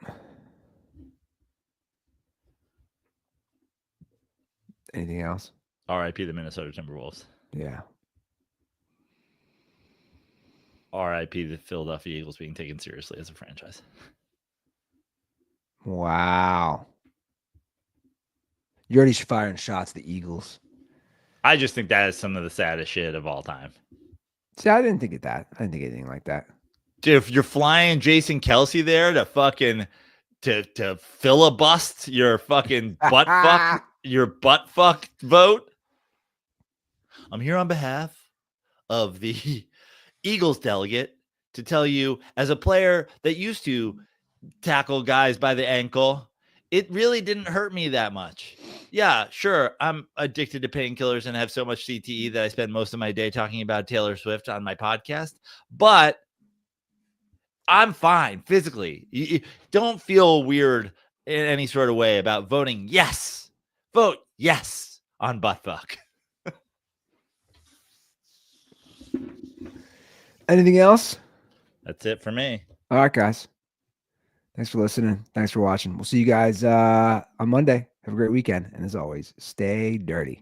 Anything else? RIP the Minnesota Timberwolves. Yeah. RIP the Philadelphia Eagles being taken seriously as a franchise. Wow. You're already firing shots at the Eagles. I just think that is some of the saddest shit of all time. See, I didn't think of that. I didn't think anything like that. Dude, if you're flying Jason Kelsey there to fucking to filibust your fucking butt fuck vote. I'm here on behalf of the Eagles delegate to tell you, as a player that used to tackle guys by the ankle, it really didn't hurt me that much. Yeah, sure, I'm addicted to painkillers and have so much CTE that I spend most of my day talking about Taylor Swift on my podcast, but I'm fine physically. You don't feel weird in any sort of way about voting yes. Vote yes on buttfuck. Anything else? That's it for me. All right, guys. Thanks for listening. Thanks for watching. We'll see you guys on Monday. Have a great weekend. And as always, stay dirty.